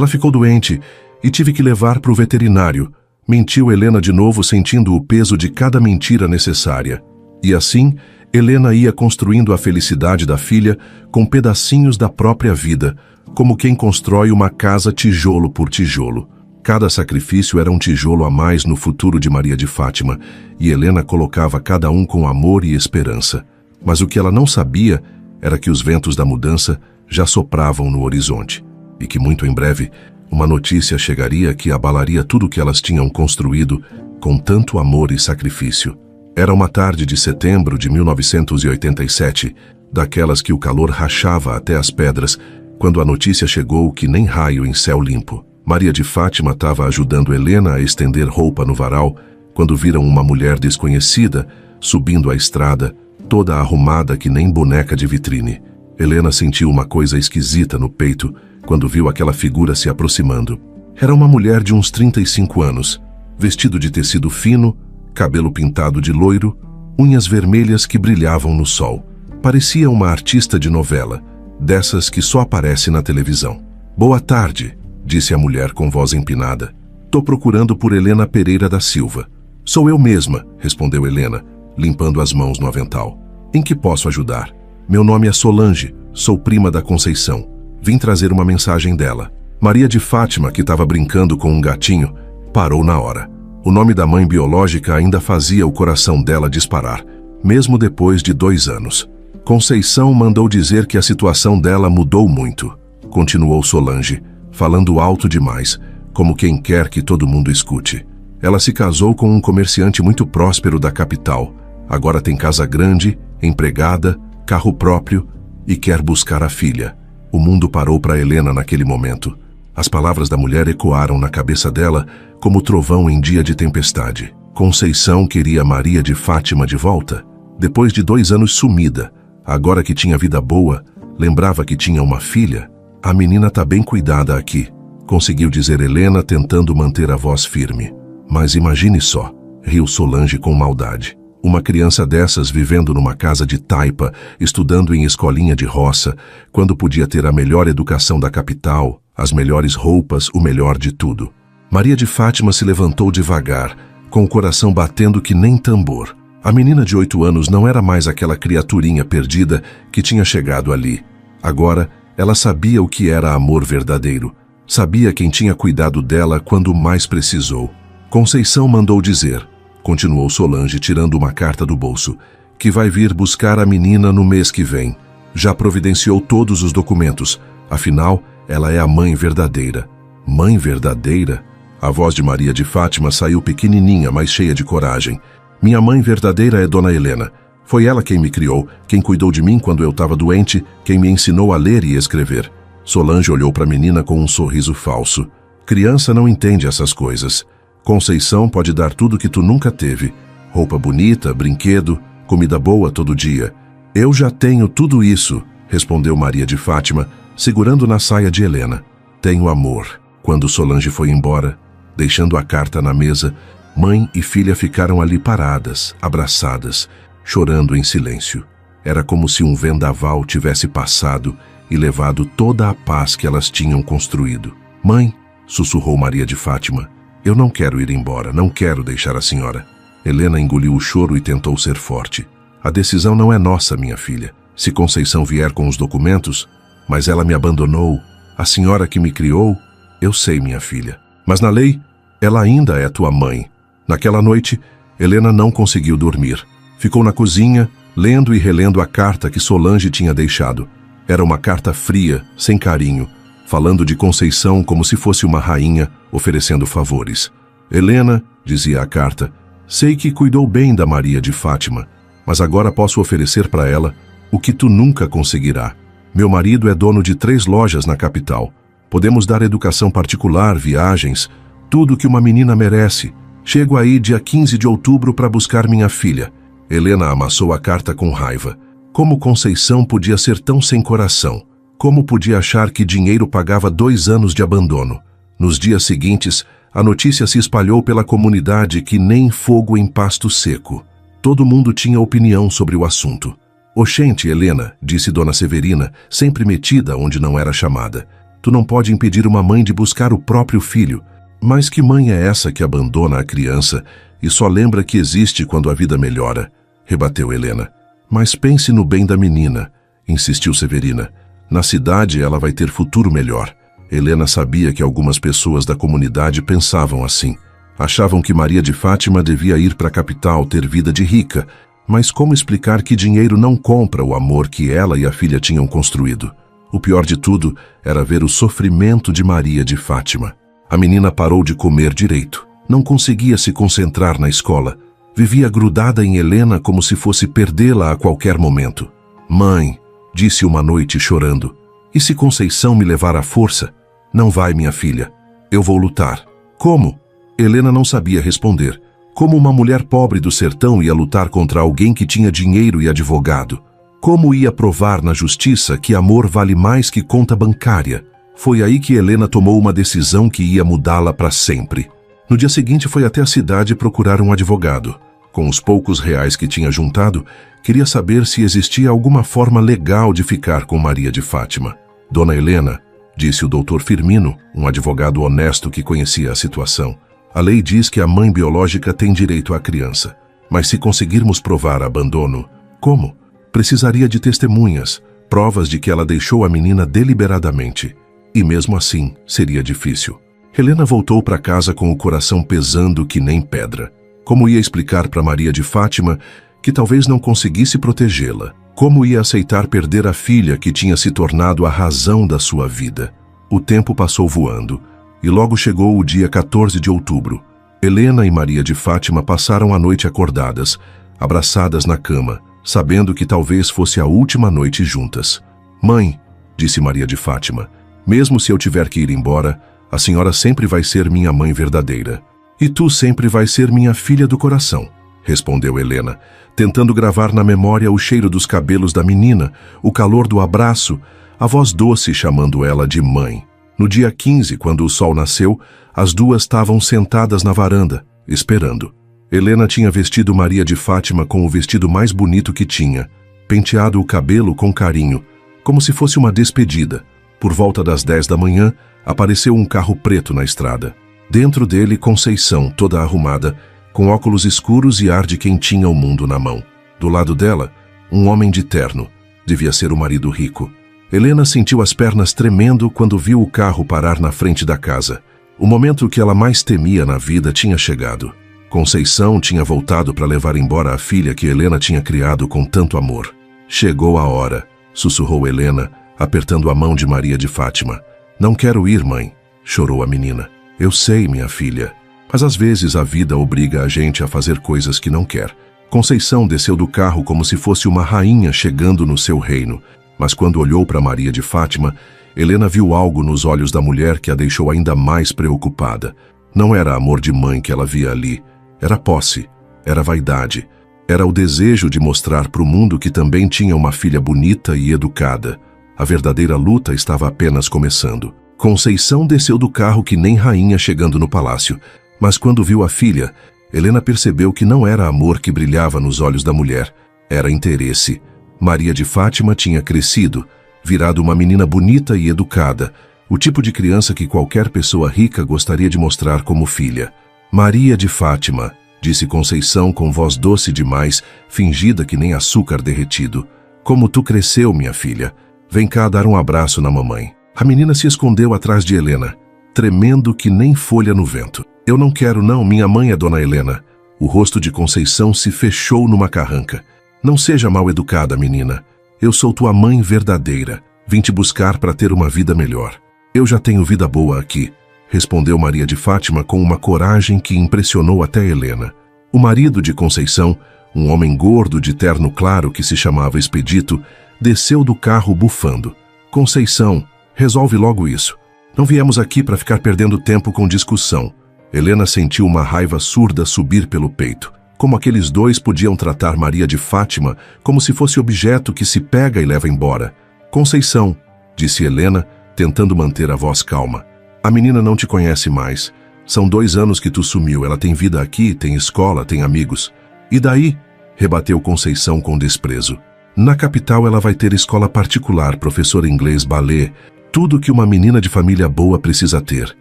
ficou doente e tive que levar para o veterinário", mentiu Helena de novo, sentindo o peso de cada mentira necessária. E assim, Helena ia construindo a felicidade da filha com pedacinhos da própria vida, como quem constrói uma casa tijolo por tijolo. Cada sacrifício era um tijolo a mais no futuro de Maria de Fátima, e Helena colocava cada um com amor e esperança. Mas o que ela não sabia era que os ventos da mudança já sopravam no horizonte, e que muito em breve uma notícia chegaria que abalaria tudo o que elas tinham construído com tanto amor e sacrifício. Era uma tarde de setembro de 1987, daquelas que o calor rachava até as pedras, quando a notícia chegou que nem raio em céu limpo. Maria de Fátima estava ajudando Helena a estender roupa no varal, quando viram uma mulher desconhecida subindo a estrada, toda arrumada que nem boneca de vitrine. Helena sentiu uma coisa esquisita no peito quando viu aquela figura se aproximando. Era uma mulher de uns 35 anos, vestido de tecido fino, cabelo pintado de loiro, unhas vermelhas que brilhavam no sol. Parecia uma artista de novela, dessas que só aparece na televisão. "Boa tarde", disse a mulher com voz empinada. "Tô procurando por Helena Pereira da Silva." "Sou eu mesma", respondeu Helena, limpando as mãos no avental. "Em que posso ajudar?" "Meu nome é Solange, sou prima da Conceição. Vim trazer uma mensagem dela." Maria de Fátima, que estava brincando com um gatinho, parou na hora. O nome da mãe biológica ainda fazia o coração dela disparar, mesmo depois de 2 anos. "Conceição mandou dizer que a situação dela mudou muito", continuou Solange, falando alto demais, como quem quer que todo mundo escute. "Ela se casou com um comerciante muito próspero da capital. Agora tem casa grande, empregada, carro próprio e quer buscar a filha." O mundo parou para Helena naquele momento. As palavras da mulher ecoaram na cabeça dela como trovão em dia de tempestade. Conceição queria Maria de Fátima de volta. Depois de 2 anos sumida, agora que tinha vida boa, lembrava que tinha uma filha. "A menina tá bem cuidada aqui", conseguiu dizer Helena, tentando manter a voz firme. "Mas imagine só", riu Solange com maldade. "Uma criança dessas vivendo numa casa de taipa, estudando em escolinha de roça, quando podia ter a melhor educação da capital, as melhores roupas, o melhor de tudo." Maria de Fátima se levantou devagar, com o coração batendo que nem tambor. A menina de 8 anos não era mais aquela criaturinha perdida que tinha chegado ali. Agora, ela sabia o que era amor verdadeiro. Sabia quem tinha cuidado dela quando mais precisou. "Conceição mandou dizer", continuou Solange, tirando uma carta do bolso, "que vai vir buscar a menina no mês que vem. Já providenciou todos os documentos. Afinal, ela é a mãe verdadeira." "Mãe verdadeira?" A voz de Maria de Fátima saiu pequenininha, mas cheia de coragem. "Minha mãe verdadeira é Dona Helena. Foi ela quem me criou, quem cuidou de mim quando eu estava doente, quem me ensinou a ler e escrever." Solange olhou para a menina com um sorriso falso. "Criança não entende essas coisas. Conceição pode dar tudo que tu nunca teve. Roupa bonita, brinquedo, comida boa todo dia." "Eu já tenho tudo isso", respondeu Maria de Fátima, segurando na saia de Helena. "Tenho amor." Quando Solange foi embora, deixando a carta na mesa, mãe e filha ficaram ali paradas, abraçadas, chorando em silêncio. Era como se um vendaval tivesse passado e levado toda a paz que elas tinham construído. "Mãe", sussurrou Maria de Fátima, "eu não quero ir embora, não quero deixar a senhora." Helena engoliu o choro e tentou ser forte. "A decisão não é nossa, minha filha. Se Conceição vier com os documentos, mas ela me abandonou, a senhora que me criou." "Eu sei, minha filha. Mas na lei, ela ainda é tua mãe." Naquela noite, Helena não conseguiu dormir. Ficou na cozinha, lendo e relendo a carta que Solange tinha deixado. Era uma carta fria, sem carinho, falando de Conceição como se fosse uma rainha, oferecendo favores. "Helena", dizia a carta, "sei que cuidou bem da Maria de Fátima, mas agora posso oferecer para ela o que tu nunca conseguirá. Meu marido é dono de 3 lojas na capital. Podemos dar educação particular, viagens, tudo que uma menina merece. Chego aí dia 15 de outubro para buscar minha filha." Helena amassou a carta com raiva. Como Conceição podia ser tão sem coração? Como podia achar que dinheiro pagava 2 anos de abandono? Nos dias seguintes, a notícia se espalhou pela comunidade que nem fogo em pasto seco. Todo mundo tinha opinião sobre o assunto. "Oxente, Helena", disse Dona Severina, sempre metida onde não era chamada. "Tu não pode impedir uma mãe de buscar o próprio filho." "Mas que mãe é essa que abandona a criança e só lembra que existe quando a vida melhora?" rebateu Helena. "Mas pense no bem da menina", insistiu Severina. "Na cidade ela vai ter futuro melhor." Helena sabia que algumas pessoas da comunidade pensavam assim. Achavam que Maria de Fátima devia ir para a capital ter vida de rica, mas como explicar que dinheiro não compra o amor que ela e a filha tinham construído? O pior de tudo era ver o sofrimento de Maria de Fátima. A menina parou de comer direito. Não conseguia se concentrar na escola. Vivia grudada em Helena como se fosse perdê-la a qualquer momento. Mãe, disse uma noite chorando, e se Conceição me levar à força? Não vai, minha filha. Eu vou lutar. Como? Helena não sabia responder. Como uma mulher pobre do sertão ia lutar contra alguém que tinha dinheiro e advogado? Como ia provar na justiça que amor vale mais que conta bancária? Foi aí que Helena tomou uma decisão que ia mudá-la para sempre. No dia seguinte foi até a cidade procurar um advogado. Com os poucos reais que tinha juntado, queria saber se existia alguma forma legal de ficar com Maria de Fátima. Dona Helena, disse o doutor Firmino, um advogado honesto que conhecia a situação, a lei diz que a mãe biológica tem direito à criança. Mas se conseguirmos provar abandono, como? Precisaria de testemunhas, provas de que ela deixou a menina deliberadamente. E mesmo assim, seria difícil. Helena voltou para casa com o coração pesando que nem pedra. Como ia explicar para Maria de Fátima que talvez não conseguisse protegê-la? Como ia aceitar perder a filha que tinha se tornado a razão da sua vida? O tempo passou voando, e logo chegou o dia 14 de outubro. Helena e Maria de Fátima passaram a noite acordadas, abraçadas na cama, sabendo que talvez fosse a última noite juntas. Mãe, disse Maria de Fátima, mesmo se eu tiver que ir embora, a senhora sempre vai ser minha mãe verdadeira. E tu sempre vais ser minha filha do coração, respondeu Helena, tentando gravar na memória o cheiro dos cabelos da menina, o calor do abraço, a voz doce chamando ela de mãe. No dia 15, quando o sol nasceu, as duas estavam sentadas na varanda, esperando. Helena tinha vestido Maria de Fátima com o vestido mais bonito que tinha, penteado o cabelo com carinho, como se fosse uma despedida. Por volta das 10 da manhã, apareceu um carro preto na estrada. Dentro dele, Conceição, toda arrumada, com óculos escuros e ar de quem tinha o mundo na mão. Do lado dela, um homem de terno. Devia ser o marido rico. Helena sentiu as pernas tremendo quando viu o carro parar na frente da casa. O momento que ela mais temia na vida tinha chegado. Conceição tinha voltado para levar embora a filha que Helena tinha criado com tanto amor. Chegou a hora, sussurrou Helena, apertando a mão de Maria de Fátima. Não quero ir, mãe, chorou a menina. Eu sei, minha filha, mas às vezes a vida obriga a gente a fazer coisas que não quer. Conceição desceu do carro como se fosse uma rainha chegando no seu reino, mas quando olhou para Maria de Fátima, Helena viu algo nos olhos da mulher que a deixou ainda mais preocupada. Não era amor de mãe que ela via ali, era posse, era vaidade, era o desejo de mostrar para o mundo que também tinha uma filha bonita e educada. A verdadeira luta estava apenas começando. Conceição desceu do carro que nem rainha chegando no palácio, mas quando viu a filha, Helena percebeu que não era amor que brilhava nos olhos da mulher, era interesse. Maria de Fátima tinha crescido, virado uma menina bonita e educada, o tipo de criança que qualquer pessoa rica gostaria de mostrar como filha. Maria de Fátima, disse Conceição com voz doce demais, fingida que nem açúcar derretido. Como tu cresceu, minha filha. Vem cá dar um abraço na mamãe. A menina se escondeu atrás de Helena, tremendo que nem folha no vento. Eu não quero não, minha mãe é Dona Helena. O rosto de Conceição se fechou numa carranca. Não seja mal educada, menina. Eu sou tua mãe verdadeira. Vim te buscar para ter uma vida melhor. Eu já tenho vida boa aqui, respondeu Maria de Fátima com uma coragem que impressionou até Helena. O marido de Conceição, um homem gordo de terno claro que se chamava Expedito, desceu do carro bufando. Conceição, resolve logo isso. Não viemos aqui para ficar perdendo tempo com discussão. Helena sentiu uma raiva surda subir pelo peito. Como aqueles dois podiam tratar Maria de Fátima como se fosse objeto que se pega e leva embora. Conceição, disse Helena, tentando manter a voz calma. A menina não te conhece mais. São 2 anos que tu sumiu. Ela tem vida aqui, tem escola, tem amigos. E daí? Rebateu Conceição com desprezo. Na capital ela vai ter escola particular, professor inglês, balé, tudo que uma menina de família boa precisa ter.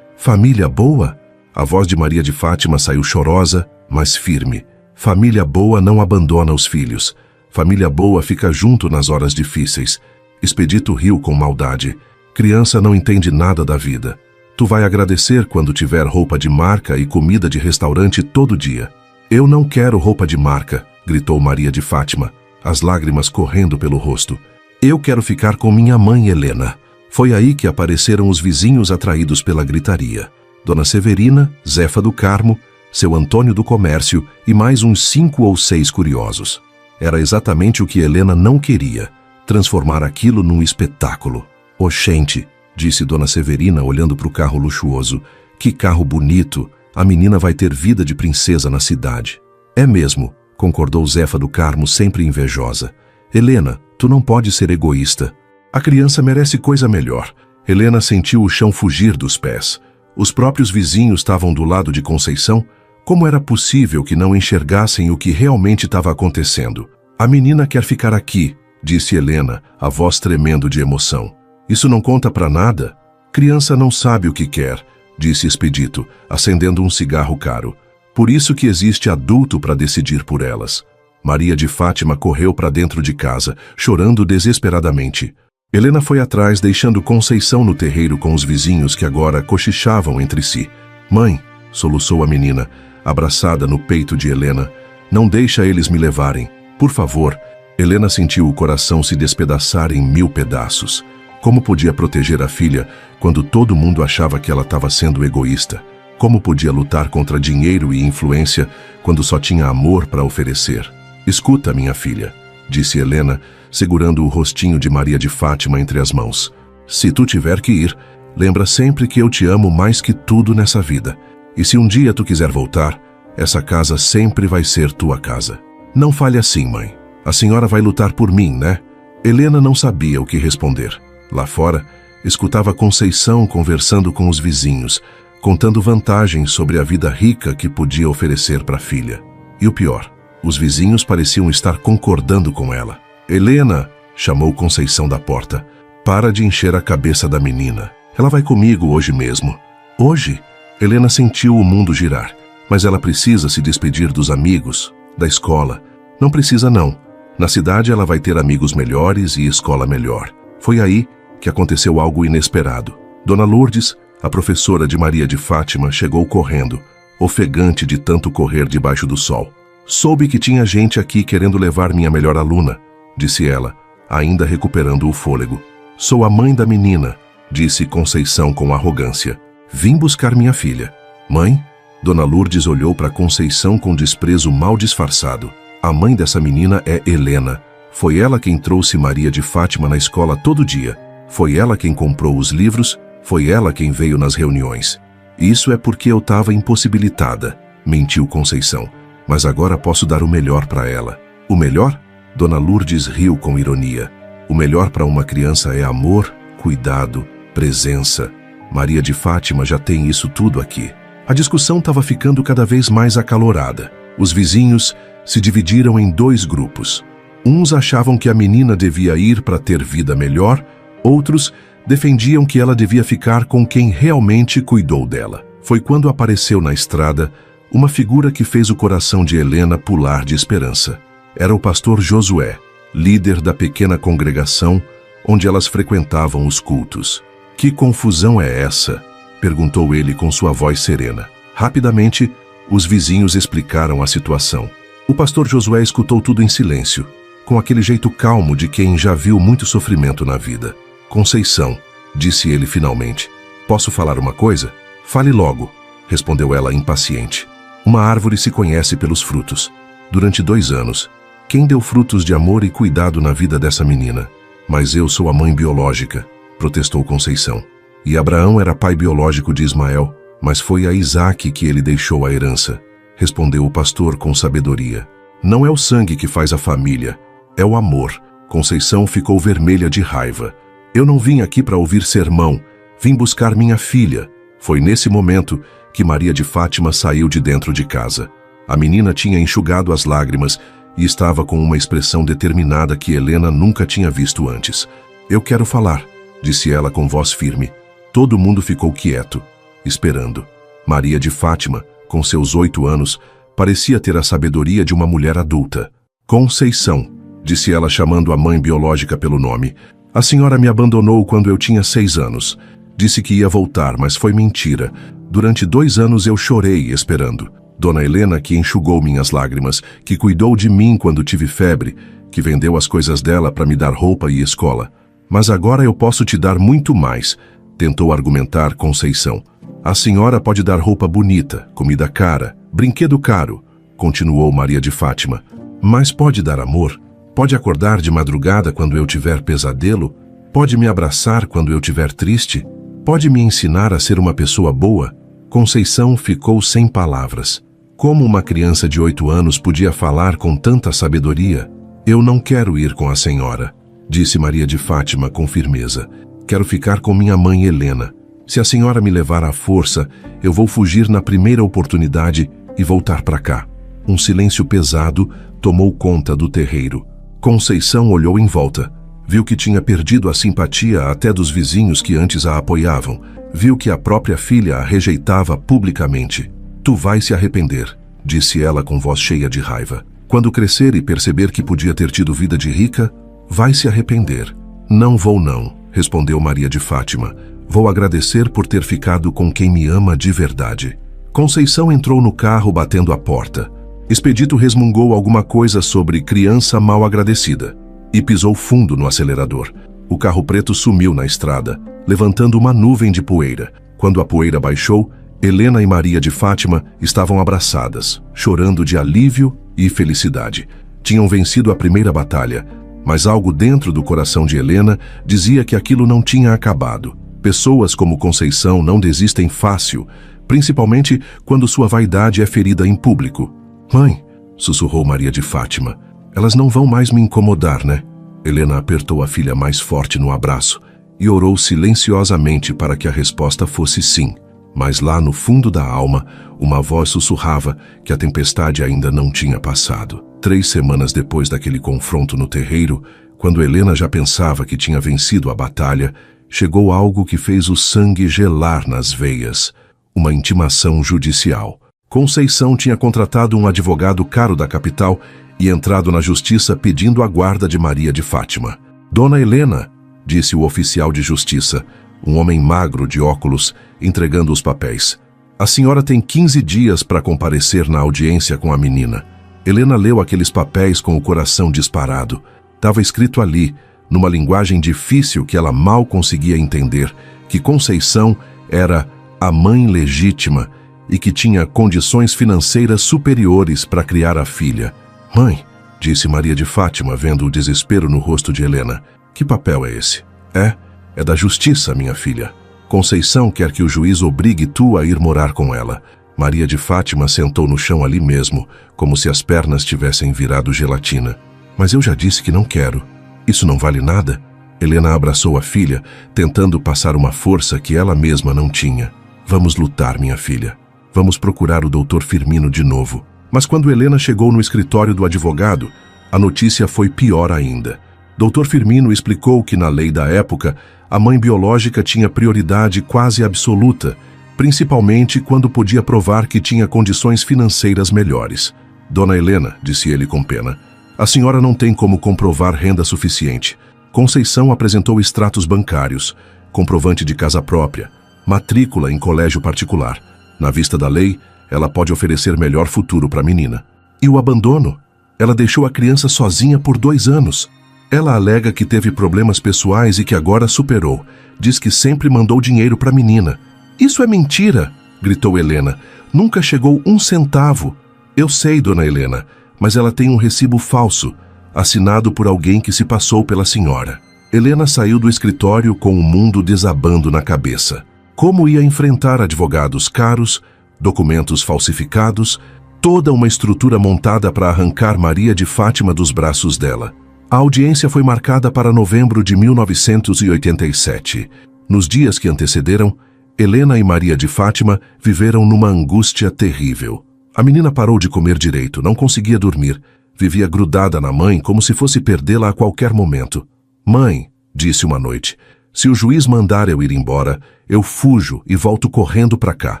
Família boa? A voz de Maria de Fátima saiu chorosa, mas firme. Família boa não abandona os filhos. Família boa fica junto nas horas difíceis. Expedito riu com maldade. Criança não entende nada da vida. Tu vai agradecer quando tiver roupa de marca e comida de restaurante todo dia. Eu não quero roupa de marca, gritou Maria de Fátima, as lágrimas correndo pelo rosto. Eu quero ficar com minha mãe Helena. Foi aí que apareceram os vizinhos atraídos pela gritaria. Dona Severina, Zefa do Carmo, seu Antônio do Comércio e mais uns 5 ou 6 curiosos. Era exatamente o que Helena não queria. transformar aquilo num espetáculo. Oxente, disse Dona Severina olhando para o carro luxuoso. Que carro bonito! A menina vai ter vida de princesa na cidade. É mesmo, concordou Zefa do Carmo, sempre invejosa. Helena, tu não pode ser egoísta. A criança merece coisa melhor. Helena sentiu o chão fugir dos pés. Os próprios vizinhos estavam do lado de Conceição. Como era possível que não enxergassem o que realmente estava acontecendo? A menina quer ficar aqui, disse Helena, a voz tremendo de emoção. Isso não conta para nada? Criança não sabe o que quer, disse Expedito, acendendo um cigarro caro. Por isso que existe adulto para decidir por elas. Maria de Fátima correu para dentro de casa, chorando desesperadamente. Helena foi atrás, deixando Conceição no terreiro com os vizinhos que agora cochichavam entre si. Mãe, soluçou a menina, abraçada no peito de Helena, não deixa eles me levarem. Por favor. Helena sentiu o coração se despedaçar em 1000 pedaços. Como podia proteger a filha quando todo mundo achava que ela estava sendo egoísta? Como podia lutar contra dinheiro e influência quando só tinha amor para oferecer? Escuta, minha filha, disse Helena, segurando o rostinho de Maria de Fátima entre as mãos. Se tu tiver que ir, lembra sempre que eu te amo mais que tudo nessa vida. E se um dia tu quiser voltar, essa casa sempre vai ser tua casa. Não fale assim, mãe. A senhora vai lutar por mim, né? Helena não sabia o que responder. Lá fora, escutava Conceição conversando com os vizinhos, contando vantagens sobre a vida rica que podia oferecer para a filha. E o pior, os vizinhos pareciam estar concordando com ela. Helena, chamou Conceição da porta, para de encher a cabeça da menina. Ela vai comigo hoje mesmo. Hoje? Helena sentiu o mundo girar, mas ela precisa se despedir dos amigos, da escola. Não precisa não. Na cidade ela vai ter amigos melhores e escola melhor. Foi aí que aconteceu algo inesperado. Dona Lourdes, a professora de Maria de Fátima, chegou correndo, ofegante de tanto correr debaixo do sol. Soube que tinha gente aqui querendo levar minha melhor aluna, disse ela, ainda recuperando o fôlego. Sou a mãe da menina, disse Conceição com arrogância. Vim buscar minha filha. Mãe? Dona Lourdes olhou para Conceição com desprezo mal disfarçado. A mãe dessa menina é Helena. Foi ela quem trouxe Maria de Fátima na escola todo dia. Foi ela quem comprou os livros. Foi ela quem veio nas reuniões. Isso é porque eu estava impossibilitada, mentiu Conceição. Mas agora posso dar o melhor para ela. O melhor? Dona Lourdes riu com ironia. O melhor para uma criança é amor, cuidado, presença. Maria de Fátima já tem isso tudo aqui. A discussão estava ficando cada vez mais acalorada. Os vizinhos se dividiram em 2 grupos. Uns achavam que a menina devia ir para ter vida melhor, outros defendiam que ela devia ficar com quem realmente cuidou dela. Foi quando apareceu na estrada uma figura que fez o coração de Helena pular de esperança. Era o pastor Josué, líder da pequena congregação onde elas frequentavam os cultos. Que confusão é essa? Perguntou ele com sua voz serena. Rapidamente, os vizinhos explicaram a situação. O pastor Josué escutou tudo em silêncio, com aquele jeito calmo de quem já viu muito sofrimento na vida. Conceição, disse ele finalmente. Posso falar uma coisa? Fale logo, respondeu ela impaciente. Uma árvore se conhece pelos frutos. Durante 2 anos, quem deu frutos de amor e cuidado na vida dessa menina? Mas eu sou a mãe biológica, protestou Conceição. E Abraão era pai biológico de Ismael, mas foi a Isaque que ele deixou a herança, respondeu o pastor com sabedoria. Não é o sangue que faz a família, é o amor. Conceição ficou vermelha de raiva. Eu não vim aqui para ouvir sermão, vim buscar minha filha. Foi nesse momento que Maria de Fátima saiu de dentro de casa. A menina tinha enxugado as lágrimas e estava com uma expressão determinada que Helena nunca tinha visto antes. Eu quero falar, disse ela com voz firme. Todo mundo ficou quieto, esperando. Maria de Fátima, com seus 8 anos, parecia ter a sabedoria de uma mulher adulta. Conceição, disse ela chamando a mãe biológica pelo nome. A senhora me abandonou quando eu tinha 6 anos. Disse que ia voltar, mas foi mentira. Durante 2 anos eu chorei esperando. Dona Helena, que enxugou minhas lágrimas, que cuidou de mim quando tive febre, que vendeu as coisas dela para me dar roupa e escola. Mas agora eu posso te dar muito mais, tentou argumentar Conceição. A senhora pode dar roupa bonita, comida cara, brinquedo caro, continuou Maria de Fátima. Mas pode dar amor? Pode acordar de madrugada quando eu tiver pesadelo? Pode me abraçar quando eu estiver triste? Pode me ensinar a ser uma pessoa boa? Conceição ficou sem palavras. Como uma criança de 8 anos podia falar com tanta sabedoria? Eu não quero ir com a senhora, disse Maria de Fátima com firmeza. Quero ficar com minha mãe Helena. Se a senhora me levar à força, eu vou fugir na primeira oportunidade e voltar para cá. Um silêncio pesado tomou conta do terreiro. Conceição olhou em volta. Viu que tinha perdido a simpatia até dos vizinhos que antes a apoiavam. Viu que a própria filha a rejeitava publicamente. Tu vai se arrepender, disse ela com voz cheia de raiva. Quando crescer e perceber que podia ter tido vida de rica, vai se arrepender. Não vou não, respondeu Maria de Fátima. Vou agradecer por ter ficado com quem me ama de verdade. Conceição entrou no carro batendo a porta. Expedito resmungou alguma coisa sobre criança mal agradecida e pisou fundo no acelerador. O carro preto sumiu na estrada, levantando uma nuvem de poeira. Quando a poeira baixou, Helena e Maria de Fátima estavam abraçadas, chorando de alívio e felicidade. Tinham vencido a primeira batalha, mas algo dentro do coração de Helena dizia que aquilo não tinha acabado. Pessoas como Conceição não desistem fácil, principalmente quando sua vaidade é ferida em público. Mãe, sussurrou Maria de Fátima, elas não vão mais me incomodar, né? Helena apertou a filha mais forte no abraço e orou silenciosamente para que a resposta fosse sim. Mas lá no fundo da alma, uma voz sussurrava que a tempestade ainda não tinha passado. 3 semanas depois daquele confronto no terreiro, quando Helena já pensava que tinha vencido a batalha, chegou algo que fez o sangue gelar nas veias. Uma intimação judicial. Conceição tinha contratado um advogado caro da capital e entrado na justiça pedindo a guarda de Maria de Fátima. Dona Helena, disse o oficial de justiça, um homem magro de óculos, entregando os papéis. A senhora tem 15 dias para comparecer na audiência com a menina. Helena leu aqueles papéis com o coração disparado. Estava escrito ali, numa linguagem difícil que ela mal conseguia entender, que Conceição era a mãe legítima e que tinha condições financeiras superiores para criar a filha. Mãe, disse Maria de Fátima, vendo o desespero no rosto de Helena, que papel é esse? É da justiça, minha filha. Conceição quer que o juiz obrigue tu a ir morar com ela. Maria de Fátima sentou no chão ali mesmo, como se as pernas tivessem virado gelatina. Mas eu já disse que não quero. Isso não vale nada? Helena abraçou a filha, tentando passar uma força que ela mesma não tinha. Vamos lutar, minha filha. Vamos procurar o Dr. Firmino de novo. Mas quando Helena chegou no escritório do advogado, a notícia foi pior ainda. Dr. Firmino explicou que na lei da época, a mãe biológica tinha prioridade quase absoluta, principalmente quando podia provar que tinha condições financeiras melhores. Dona Helena, disse ele com pena, a senhora não tem como comprovar renda suficiente. Conceição apresentou extratos bancários, comprovante de casa própria, matrícula em colégio particular. Na vista da lei, ela pode oferecer melhor futuro para a menina. E o abandono? Ela deixou a criança sozinha por 2 anos. Ela alega que teve problemas pessoais e que agora superou. Diz que sempre mandou dinheiro para a menina. Isso é mentira, gritou Helena. Nunca chegou 1 centavo. Eu sei, dona Helena, mas ela tem um recibo falso, assinado por alguém que se passou pela senhora. Helena saiu do escritório com o mundo desabando na cabeça. Como ia enfrentar advogados caros, documentos falsificados, toda uma estrutura montada para arrancar Maria de Fátima dos braços dela. A audiência foi marcada para novembro de 1987. Nos dias que antecederam, Helena e Maria de Fátima viveram numa angústia terrível. A menina parou de comer direito, não conseguia dormir. Vivia grudada na mãe como se fosse perdê-la a qualquer momento. Mãe, disse uma noite, se o juiz mandar eu ir embora, eu fujo e volto correndo para cá.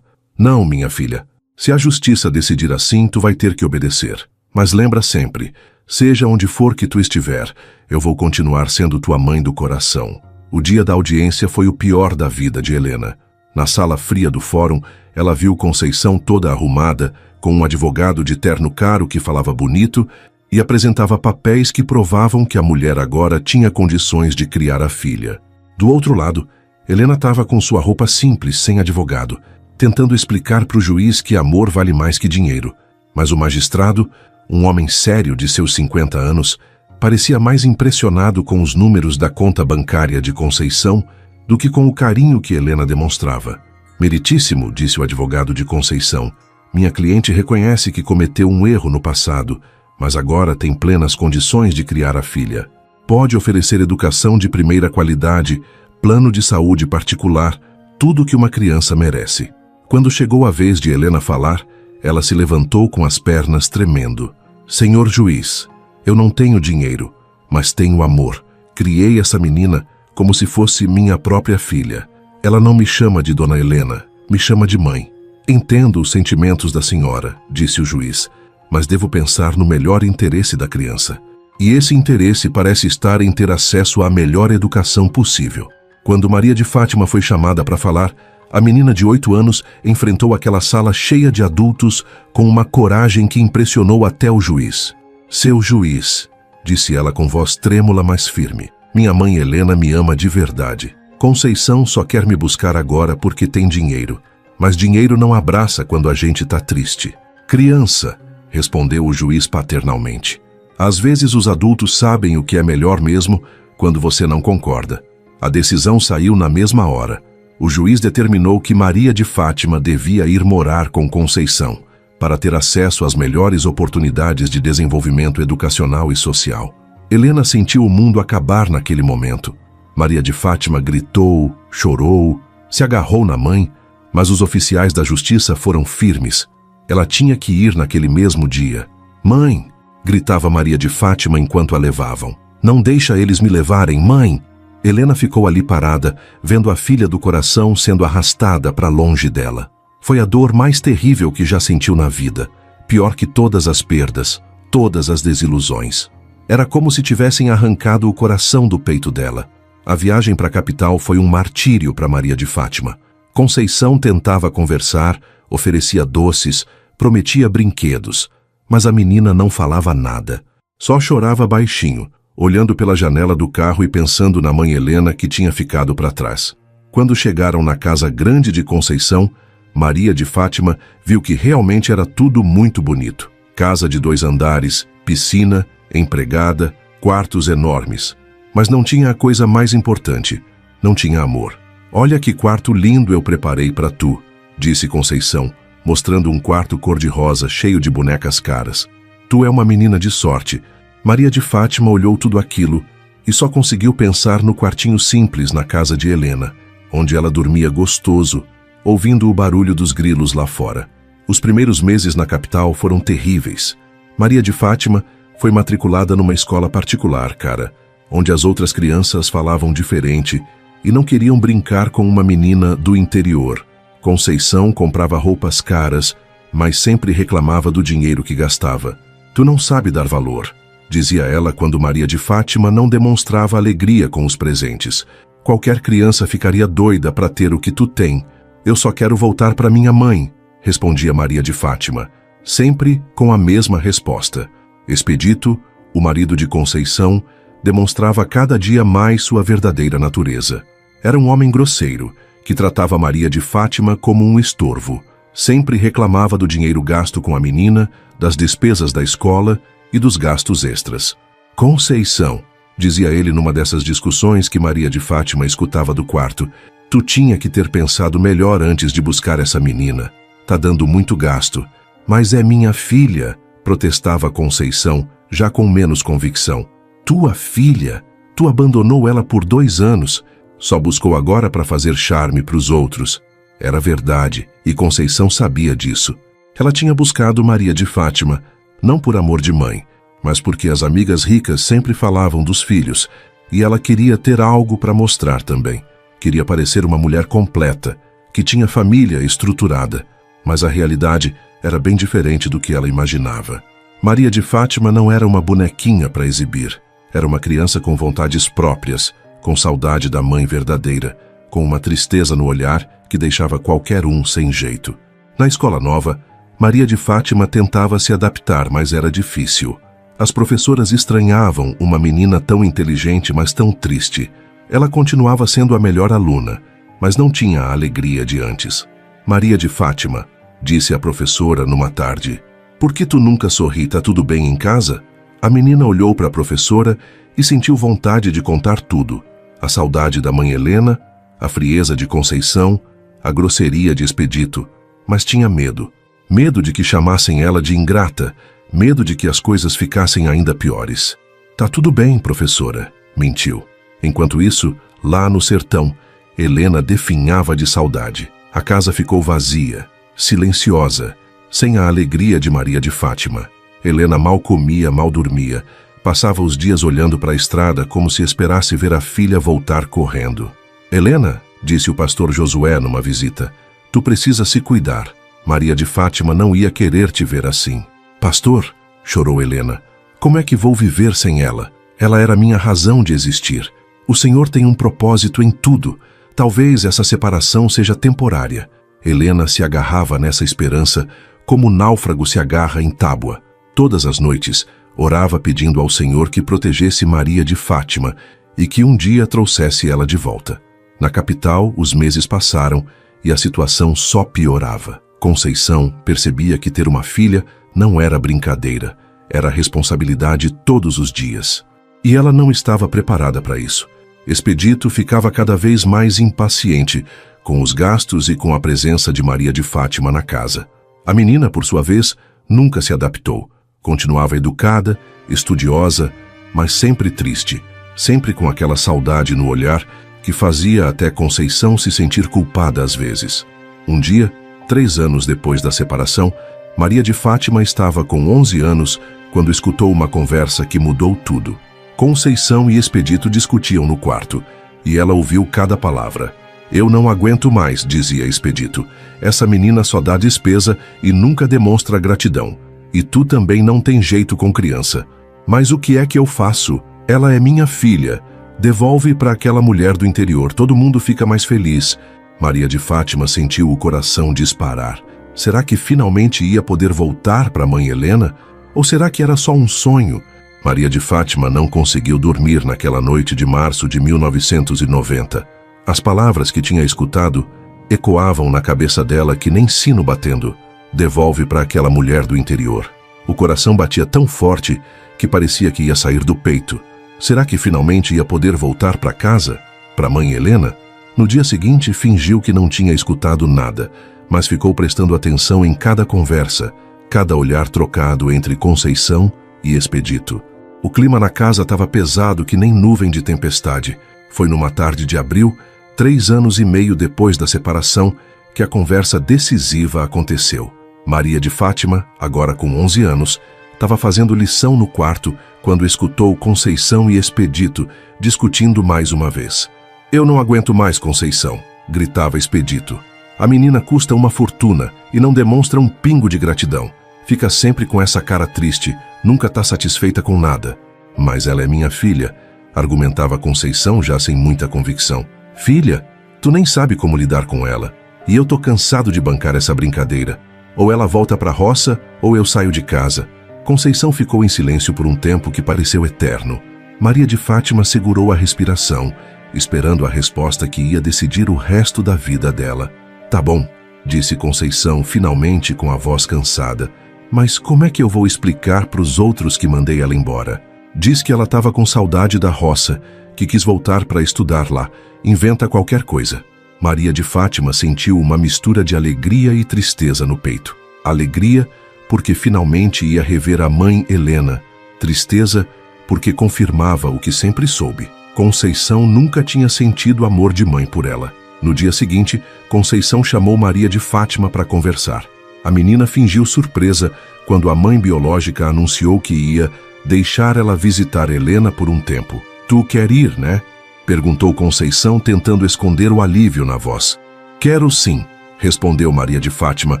Não, minha filha. Se a justiça decidir assim, tu vai ter que obedecer. Mas lembra sempre, seja onde for que tu estiver, eu vou continuar sendo tua mãe do coração. O dia da audiência foi o pior da vida de Helena. Na sala fria do fórum, ela viu Conceição toda arrumada, com um advogado de terno caro que falava bonito e apresentava papéis que provavam que a mulher agora tinha condições de criar a filha. Do outro lado, Helena estava com sua roupa simples, sem advogado, tentando explicar para o juiz que amor vale mais que dinheiro. Mas o magistrado, um homem sério de seus 50 anos, Parecia mais impressionado com os números da conta bancária de Conceição do que com o carinho que Helena demonstrava. Meritíssimo, disse o advogado de Conceição. Minha cliente reconhece que cometeu um erro no passado, mas agora tem plenas condições de criar a filha. Pode oferecer educação de primeira qualidade, plano de saúde particular, tudo o que uma criança merece. Quando chegou a vez de Helena falar, ela se levantou com as pernas tremendo. Senhor juiz, eu não tenho dinheiro, mas tenho amor. Criei essa menina como se fosse minha própria filha. Ela não me chama de Dona Helena, me chama de mãe. Entendo os sentimentos da senhora, disse o juiz, mas devo pensar no melhor interesse da criança. E esse interesse parece estar em ter acesso à melhor educação possível. Quando Maria de Fátima foi chamada para falar, a menina de 8 anos enfrentou aquela sala cheia de adultos com uma coragem que impressionou até o juiz. Seu juiz, disse ela com voz trêmula, mas firme, minha mãe Helena me ama de verdade. Conceição só quer me buscar agora porque tem dinheiro, mas dinheiro não abraça quando a gente está triste. Criança, respondeu o juiz paternalmente. Às vezes os adultos sabem o que é melhor mesmo quando você não concorda. A decisão saiu na mesma hora. O juiz determinou que Maria de Fátima devia ir morar com Conceição, para ter acesso às melhores oportunidades de desenvolvimento educacional e social. Helena sentiu o mundo acabar naquele momento. Maria de Fátima gritou, chorou, se agarrou na mãe, mas os oficiais da justiça foram firmes. Ela tinha que ir naquele mesmo dia. Mãe! Gritava Maria de Fátima enquanto a levavam. Não deixa eles me levarem, mãe! Helena ficou ali parada, vendo a filha do coração sendo arrastada para longe dela. Foi a dor mais terrível que já sentiu na vida, pior que todas as perdas, todas as desilusões. Era como se tivessem arrancado o coração do peito dela. A viagem para a capital foi um martírio para Maria de Fátima. Conceição tentava conversar, oferecia doces, prometia brinquedos, mas a menina não falava nada. Só chorava baixinho, olhando pela janela do carro e pensando na mãe Helena que tinha ficado para trás. Quando chegaram na casa grande de Conceição, Maria de Fátima viu que realmente era tudo muito bonito. Casa de 2 andares, piscina, empregada, quartos enormes. Mas não tinha a coisa mais importante, não tinha amor. Olha que quarto lindo eu preparei para tu, disse Conceição, mostrando um quarto cor-de-rosa cheio de bonecas caras. Tu é uma menina de sorte. Maria de Fátima olhou tudo aquilo e só conseguiu pensar no quartinho simples na casa de Helena, onde ela dormia gostoso, ouvindo o barulho dos grilos lá fora. Os primeiros meses na capital foram terríveis. Maria de Fátima foi matriculada numa escola particular, cara, onde as outras crianças falavam diferente e não queriam brincar com uma menina do interior. Conceição comprava roupas caras, mas sempre reclamava do dinheiro que gastava. Tu não sabe dar valor, dizia ela quando Maria de Fátima não demonstrava alegria com os presentes. Qualquer criança ficaria doida para ter o que tu tem. Eu só quero voltar para minha mãe, respondia Maria de Fátima, sempre com a mesma resposta. Expedito, o marido de Conceição, demonstrava cada dia mais sua verdadeira natureza. Era um homem grosseiro, que tratava Maria de Fátima como um estorvo. Sempre reclamava do dinheiro gasto com a menina, das despesas da escola e dos gastos extras. Conceição, dizia ele numa dessas discussões que Maria de Fátima escutava do quarto, tu tinha que ter pensado melhor antes de buscar essa menina. Tá dando muito gasto. Mas é minha filha, protestava Conceição, já com menos convicção. Tua filha? Tu abandonou ela por 2 anos. Só buscou agora para fazer charme para os outros. Era verdade, e Conceição sabia disso. Ela tinha buscado Maria de Fátima, não por amor de mãe, mas porque as amigas ricas sempre falavam dos filhos, e ela queria ter algo para mostrar também. Queria parecer uma mulher completa, que tinha família estruturada, mas a realidade era bem diferente do que ela imaginava. Maria de Fátima não era uma bonequinha para exibir. Era uma criança com vontades próprias, com saudade da mãe verdadeira, com uma tristeza no olhar que deixava qualquer um sem jeito. Na escola nova, Maria de Fátima tentava se adaptar, mas era difícil. As professoras estranhavam uma menina tão inteligente, mas tão triste. Ela continuava sendo a melhor aluna, mas não tinha a alegria de antes. Maria de Fátima, disse a professora numa tarde, por que tu nunca sorri? Tá tudo bem em casa? A menina olhou para a professora e sentiu vontade de contar tudo. A saudade da mãe Helena, a frieza de Conceição, a grosseria de Expedito. Mas tinha medo. Medo de que chamassem ela de ingrata. Medo de que as coisas ficassem ainda piores. Tá tudo bem, professora, mentiu. Enquanto isso, lá no sertão, Helena definhava de saudade. A casa ficou vazia, silenciosa, sem a alegria de Maria de Fátima. Helena mal comia, mal dormia. Passava os dias olhando para a estrada como se esperasse ver a filha voltar correndo. Helena, disse o pastor Josué numa visita, tu precisa se cuidar. Maria de Fátima não ia querer te ver assim. Pastor, chorou Helena, como é que vou viver sem ela? Ela era minha razão de existir. O Senhor tem um propósito em tudo. Talvez essa separação seja temporária. Helena se agarrava nessa esperança como o náufrago se agarra em tábua. Todas as noites, orava pedindo ao Senhor que protegesse Maria de Fátima e que um dia trouxesse ela de volta. Na capital, os meses passaram e a situação só piorava. Conceição percebia que ter uma filha não era brincadeira, era responsabilidade todos os dias. E ela não estava preparada para isso. Expedito ficava cada vez mais impaciente com os gastos e com a presença de Maria de Fátima na casa. A menina, por sua vez, nunca se adaptou. Continuava educada, estudiosa, mas sempre triste, sempre com aquela saudade no olhar que fazia até Conceição se sentir culpada às vezes. Um dia, 3 anos depois da separação, Maria de Fátima estava com 11 anos quando escutou uma conversa que mudou tudo. Conceição e Expedito discutiam no quarto, e ela ouviu cada palavra. Eu não aguento mais, dizia Expedito. Essa menina só dá despesa e nunca demonstra gratidão. E tu também não tem jeito com criança. Mas o que é que eu faço? Ela é minha filha. Devolve para aquela mulher do interior, todo mundo fica mais feliz. Maria de Fátima sentiu o coração disparar. Será que finalmente ia poder voltar para a mãe Helena? Ou será que era só um sonho? Maria de Fátima não conseguiu dormir naquela noite de março de 1990. As palavras que tinha escutado ecoavam na cabeça dela que nem sino batendo. Devolve para aquela mulher do interior. O coração batia tão forte que parecia que ia sair do peito. Será que finalmente ia poder voltar para casa? Para a mãe Helena? No dia seguinte, fingiu que não tinha escutado nada, mas ficou prestando atenção em cada conversa, cada olhar trocado entre Conceição e Expedito. O clima na casa estava pesado que nem nuvem de tempestade. Foi numa tarde de abril, 3 anos e meio depois da separação, que a conversa decisiva aconteceu. Maria de Fátima, agora com 11 anos, estava fazendo lição no quarto quando escutou Conceição e Expedito discutindo mais uma vez. Eu não aguento mais, Conceição, gritava Expedito. A menina custa uma fortuna e não demonstra um pingo de gratidão. Fica sempre com essa cara triste, nunca está satisfeita com nada. Mas ela é minha filha, argumentava Conceição já sem muita convicção. Filha? Tu nem sabe como lidar com ela. E eu tô cansado de bancar essa brincadeira. Ou ela volta para a roça, ou eu saio de casa. Conceição ficou em silêncio por um tempo que pareceu eterno. Maria de Fátima segurou a respiração, esperando a resposta que ia decidir o resto da vida dela. Tá bom, disse Conceição finalmente com a voz cansada. Mas como é que eu vou explicar para os outros que mandei ela embora? Diz que ela estava com saudade da roça, que quis voltar para estudar lá. Inventa qualquer coisa. Maria de Fátima sentiu uma mistura de alegria e tristeza no peito. Alegria, porque finalmente ia rever a mãe Helena. Tristeza, porque confirmava o que sempre soube. Conceição nunca tinha sentido amor de mãe por ela. No dia seguinte, Conceição chamou Maria de Fátima para conversar. A menina fingiu surpresa quando a mãe biológica anunciou que ia deixar ela visitar Helena por um tempo. Tu quer ir, né? Perguntou Conceição, tentando esconder o alívio na voz. Quero sim, respondeu Maria de Fátima,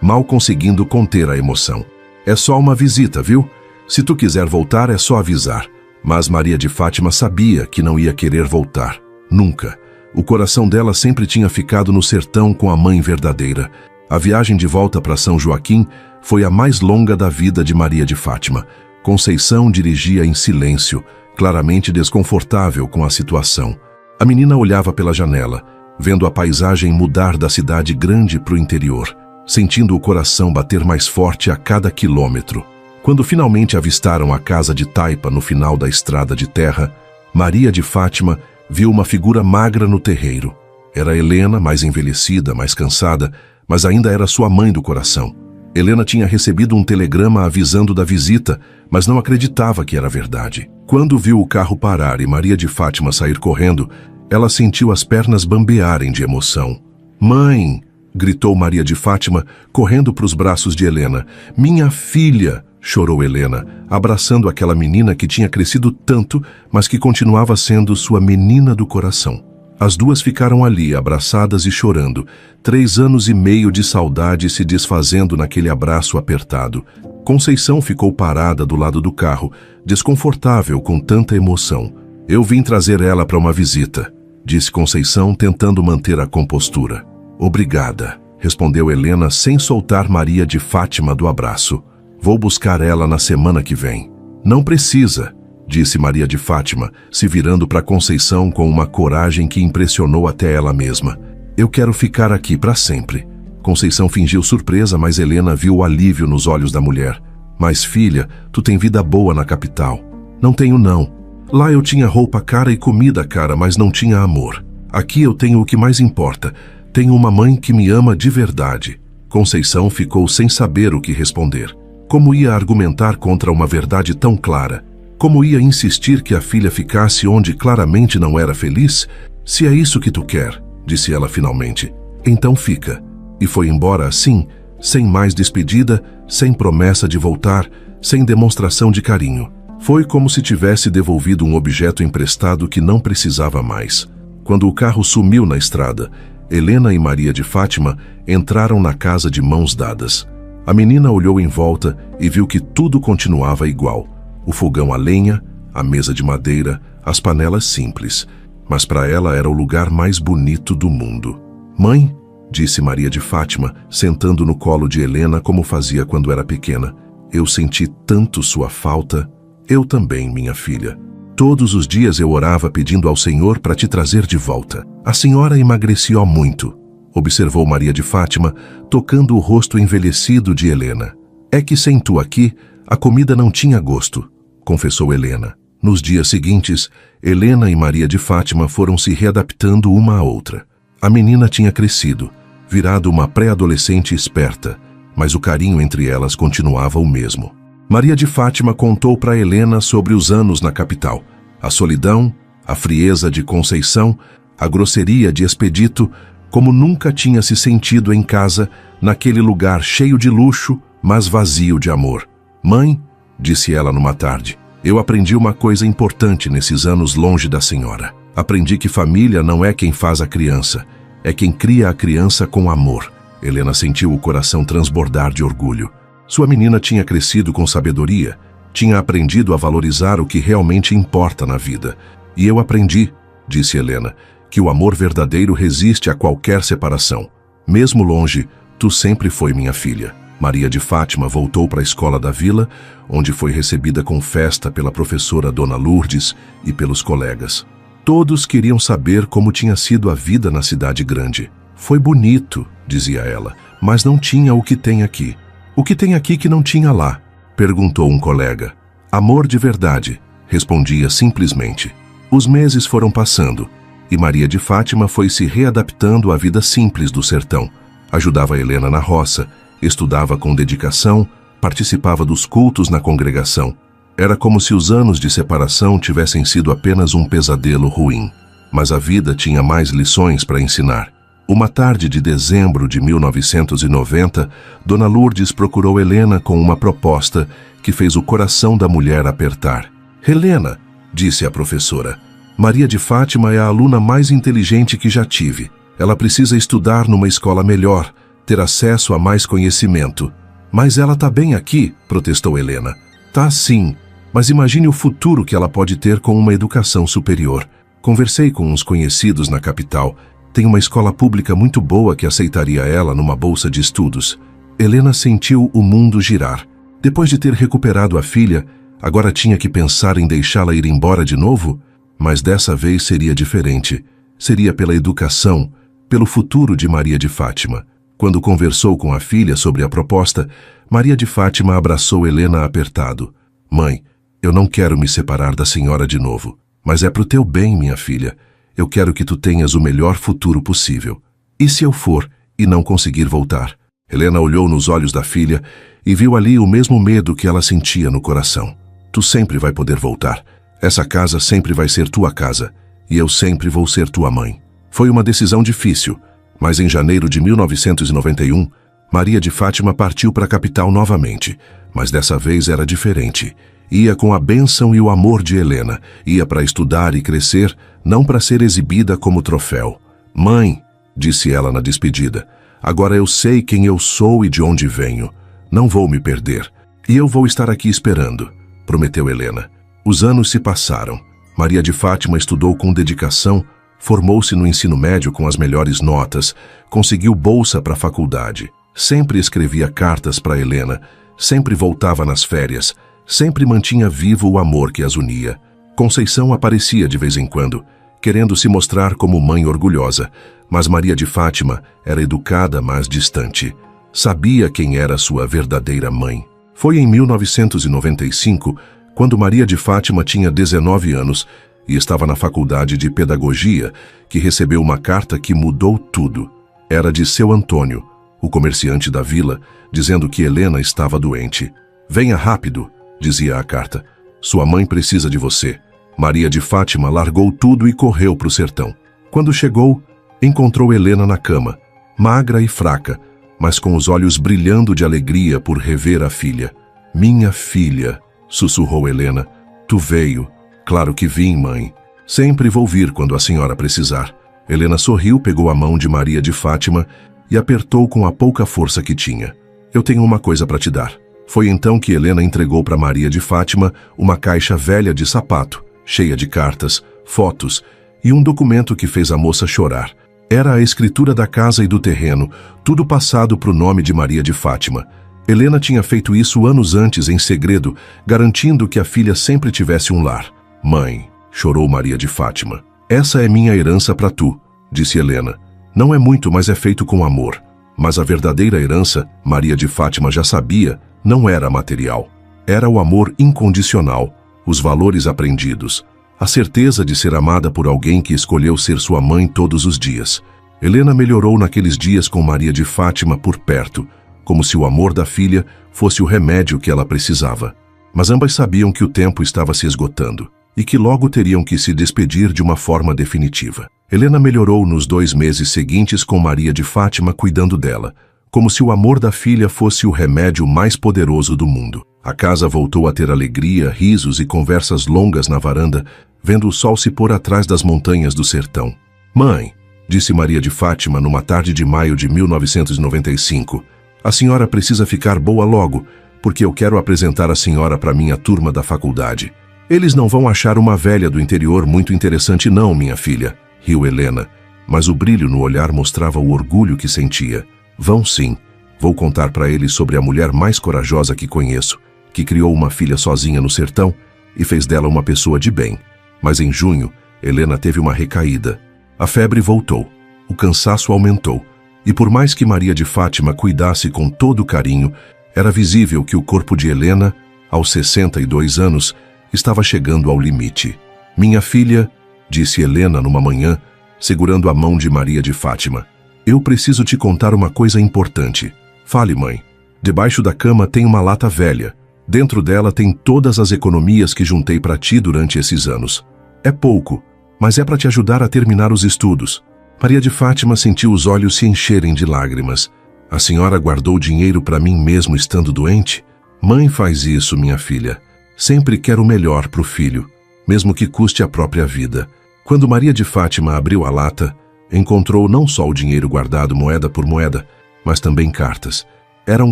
mal conseguindo conter a emoção. É só uma visita, viu? Se tu quiser voltar, é só avisar. Mas Maria de Fátima sabia que não ia querer voltar. Nunca. O coração dela sempre tinha ficado no sertão com a mãe verdadeira. A viagem de volta para São Joaquim foi a mais longa da vida de Maria de Fátima. Conceição dirigia em silêncio, claramente desconfortável com a situação. A menina olhava pela janela, vendo a paisagem mudar da cidade grande para o interior, sentindo o coração bater mais forte a cada quilômetro. Quando finalmente avistaram a casa de taipa no final da estrada de terra, Maria de Fátima viu uma figura magra no terreiro. Era Helena, mais envelhecida, mais cansada, mas ainda era sua mãe do coração. Helena tinha recebido um telegrama avisando da visita, mas não acreditava que era verdade. Quando viu o carro parar e Maria de Fátima sair correndo, ela sentiu as pernas bambearem de emoção. "Mãe!" gritou Maria de Fátima, correndo para os braços de Helena. "Minha filha!" chorou Helena, abraçando aquela menina que tinha crescido tanto, mas que continuava sendo sua menina do coração. As duas ficaram ali, abraçadas e chorando, 3 anos e meio de saudade se desfazendo naquele abraço apertado. Conceição ficou parada do lado do carro, desconfortável com tanta emoção. "Eu vim trazer ela para uma visita", disse Conceição, tentando manter a compostura. "Obrigada", respondeu Helena sem soltar Maria de Fátima do abraço. "Vou buscar ela na semana que vem." "Não precisa", disse Maria de Fátima, se virando para Conceição com uma coragem que impressionou até ela mesma. "Eu quero ficar aqui para sempre." Conceição fingiu surpresa, mas Helena viu o alívio nos olhos da mulher. "Mas filha, tu tem vida boa na capital." "Não tenho não. Lá eu tinha roupa cara e comida cara, mas não tinha amor. Aqui eu tenho o que mais importa. Tenho uma mãe que me ama de verdade." Conceição ficou sem saber o que responder. Como ia argumentar contra uma verdade tão clara? Como ia insistir que a filha ficasse onde claramente não era feliz? "Se é isso que tu quer", disse ela finalmente, "então fica." E foi embora assim, sem mais despedida, sem promessa de voltar, sem demonstração de carinho. Foi como se tivesse devolvido um objeto emprestado que não precisava mais. Quando o carro sumiu na estrada, Helena e Maria de Fátima entraram na casa de mãos dadas. A menina olhou em volta e viu que tudo continuava igual. O fogão a lenha, a mesa de madeira, as panelas simples. Mas para ela era o lugar mais bonito do mundo. "Mãe", disse Maria de Fátima, sentando no colo de Helena como fazia quando era pequena, "eu senti tanto sua falta." "Eu também, minha filha. Todos os dias eu orava pedindo ao Senhor para te trazer de volta. A senhora emagreceu muito", observou Maria de Fátima, tocando o rosto envelhecido de Helena. "É que sem tu aqui, a comida não tinha gosto", confessou Helena. Nos dias seguintes, Helena e Maria de Fátima foram se readaptando uma à outra. A menina tinha crescido, virado uma pré-adolescente esperta, mas o carinho entre elas continuava o mesmo. Maria de Fátima contou para Helena sobre os anos na capital, a solidão, a frieza de Conceição, a grosseria de Expedito, como nunca tinha se sentido em casa, naquele lugar cheio de luxo, mas vazio de amor. "Mãe", disse ela numa tarde, "eu aprendi uma coisa importante nesses anos longe da senhora. Aprendi que família não é quem faz a criança, é quem cria a criança com amor." Helena sentiu o coração transbordar de orgulho. Sua menina tinha crescido com sabedoria, tinha aprendido a valorizar o que realmente importa na vida. "E eu aprendi", disse Helena, "que o amor verdadeiro resiste a qualquer separação. Mesmo longe, tu sempre foi minha filha." Maria de Fátima voltou para a escola da vila, onde foi recebida com festa pela professora Dona Lourdes e pelos colegas. Todos queriam saber como tinha sido a vida na cidade grande. "Foi bonito", dizia ela, "mas não tinha o que tem aqui." "O que tem aqui que não tinha lá?" perguntou um colega. "Amor de verdade", respondia simplesmente. Os meses foram passando, e Maria de Fátima foi se readaptando à vida simples do sertão. Ajudava Helena na roça, estudava com dedicação, participava dos cultos na congregação. Era como se os anos de separação tivessem sido apenas um pesadelo ruim. Mas a vida tinha mais lições para ensinar. Uma tarde de dezembro de 1990, Dona Lourdes procurou Helena com uma proposta que fez o coração da mulher apertar. "Helena", disse a professora, "Maria de Fátima é a aluna mais inteligente que já tive. Ela precisa estudar numa escola melhor, ter acesso a mais conhecimento." "Mas ela tá bem aqui", protestou Helena. "Tá sim, mas imagine o futuro que ela pode ter com uma educação superior. Conversei com uns conhecidos na capital. Tem uma escola pública muito boa que aceitaria ela numa bolsa de estudos." Helena sentiu o mundo girar. Depois de ter recuperado a filha, agora tinha que pensar em deixá-la ir embora de novo? Mas dessa vez seria diferente. Seria pela educação, pelo futuro de Maria de Fátima. Quando conversou com a filha sobre a proposta, Maria de Fátima abraçou Helena apertado. Mãe, eu não quero me separar da senhora de novo, mas é pro teu bem, minha filha. Eu quero que tu tenhas o melhor futuro possível. E se eu for e não conseguir voltar? Helena olhou nos olhos da filha e viu ali o mesmo medo que ela sentia no coração. Tu sempre vai poder voltar. Essa casa sempre vai ser tua casa, e eu sempre vou ser tua mãe. Foi uma decisão difícil, mas em janeiro de 1991, Maria de Fátima partiu para a capital novamente, mas dessa vez era diferente. Ia com a bênção e o amor de Helena, ia para estudar e crescer, não para ser exibida como troféu. Mãe, disse ela na despedida, agora eu sei quem eu sou e de onde venho. Não vou me perder, e eu vou estar aqui esperando, prometeu Helena. Os anos se passaram. Maria de Fátima estudou com dedicação, formou-se no ensino médio com as melhores notas, conseguiu bolsa para a faculdade. Sempre escrevia cartas para Helena, sempre voltava nas férias, sempre mantinha vivo o amor que as unia. Conceição aparecia de vez em quando, querendo se mostrar como mãe orgulhosa, mas Maria de Fátima era educada, mas distante. Sabia quem era sua verdadeira mãe. Foi em 1995, quando Maria de Fátima tinha 19 anos e estava na faculdade de pedagogia, que recebeu uma carta que mudou tudo. Era de seu Antônio, o comerciante da vila, dizendo que Helena estava doente. Venha rápido, dizia a carta. Sua mãe precisa de você. Maria de Fátima largou tudo e correu para o sertão. Quando chegou, encontrou Helena na cama, magra e fraca, mas com os olhos brilhando de alegria por rever a filha. Minha filha, sussurrou Helena. Tu veio. Claro que vim, mãe. Sempre vou vir quando a senhora precisar. Helena sorriu, pegou a mão de Maria de Fátima e apertou com a pouca força que tinha. Eu tenho uma coisa para te dar. Foi então que Helena entregou para Maria de Fátima uma caixa velha de sapato, cheia de cartas, fotos e um documento que fez a moça chorar. Era a escritura da casa e do terreno, tudo passado para o nome de Maria de Fátima. Helena tinha feito isso anos antes em segredo, garantindo que a filha sempre tivesse um lar. Mãe, chorou Maria de Fátima. Essa é minha herança para tu, disse Helena. Não é muito, mas é feito com amor. Mas a verdadeira herança, Maria de Fátima já sabia, não era material. Era o amor incondicional, os valores aprendidos, a certeza de ser amada por alguém que escolheu ser sua mãe todos os dias. Helena melhorou naqueles dias com Maria de Fátima por perto, como se o amor da filha fosse o remédio que ela precisava. Mas ambas sabiam que o tempo estava se esgotando e que logo teriam que se despedir de uma forma definitiva. Helena melhorou nos 2 meses seguintes com Maria de Fátima cuidando dela, como se o amor da filha fosse o remédio mais poderoso do mundo. A casa voltou a ter alegria, risos e conversas longas na varanda, vendo o sol se pôr atrás das montanhas do sertão. Mãe, disse Maria de Fátima numa tarde de maio de 1995, a senhora precisa ficar boa logo, porque eu quero apresentar a senhora para minha turma da faculdade. Eles não vão achar uma velha do interior muito interessante não, minha filha, riu Helena, mas o brilho no olhar mostrava o orgulho que sentia. Vão sim, vou contar para eles sobre a mulher mais corajosa que conheço, que criou uma filha sozinha no sertão e fez dela uma pessoa de bem. Mas em junho, Helena teve uma recaída. A febre voltou, o cansaço aumentou, e por mais que Maria de Fátima cuidasse com todo carinho, era visível que o corpo de Helena, aos 62 anos, estava chegando ao limite. Minha filha, disse Helena numa manhã, segurando a mão de Maria de Fátima, eu preciso te contar uma coisa importante. Fale, mãe. Debaixo da cama tem uma lata velha. Dentro dela tem todas as economias que juntei para ti durante esses anos. É pouco, mas é para te ajudar a terminar os estudos. Maria de Fátima sentiu os olhos se encherem de lágrimas. A senhora guardou dinheiro para mim mesmo estando doente? Mãe faz isso, minha filha. Sempre quer o melhor para o filho, mesmo que custe a própria vida. Quando Maria de Fátima abriu a lata, encontrou não só o dinheiro guardado moeda por moeda, mas também cartas. Eram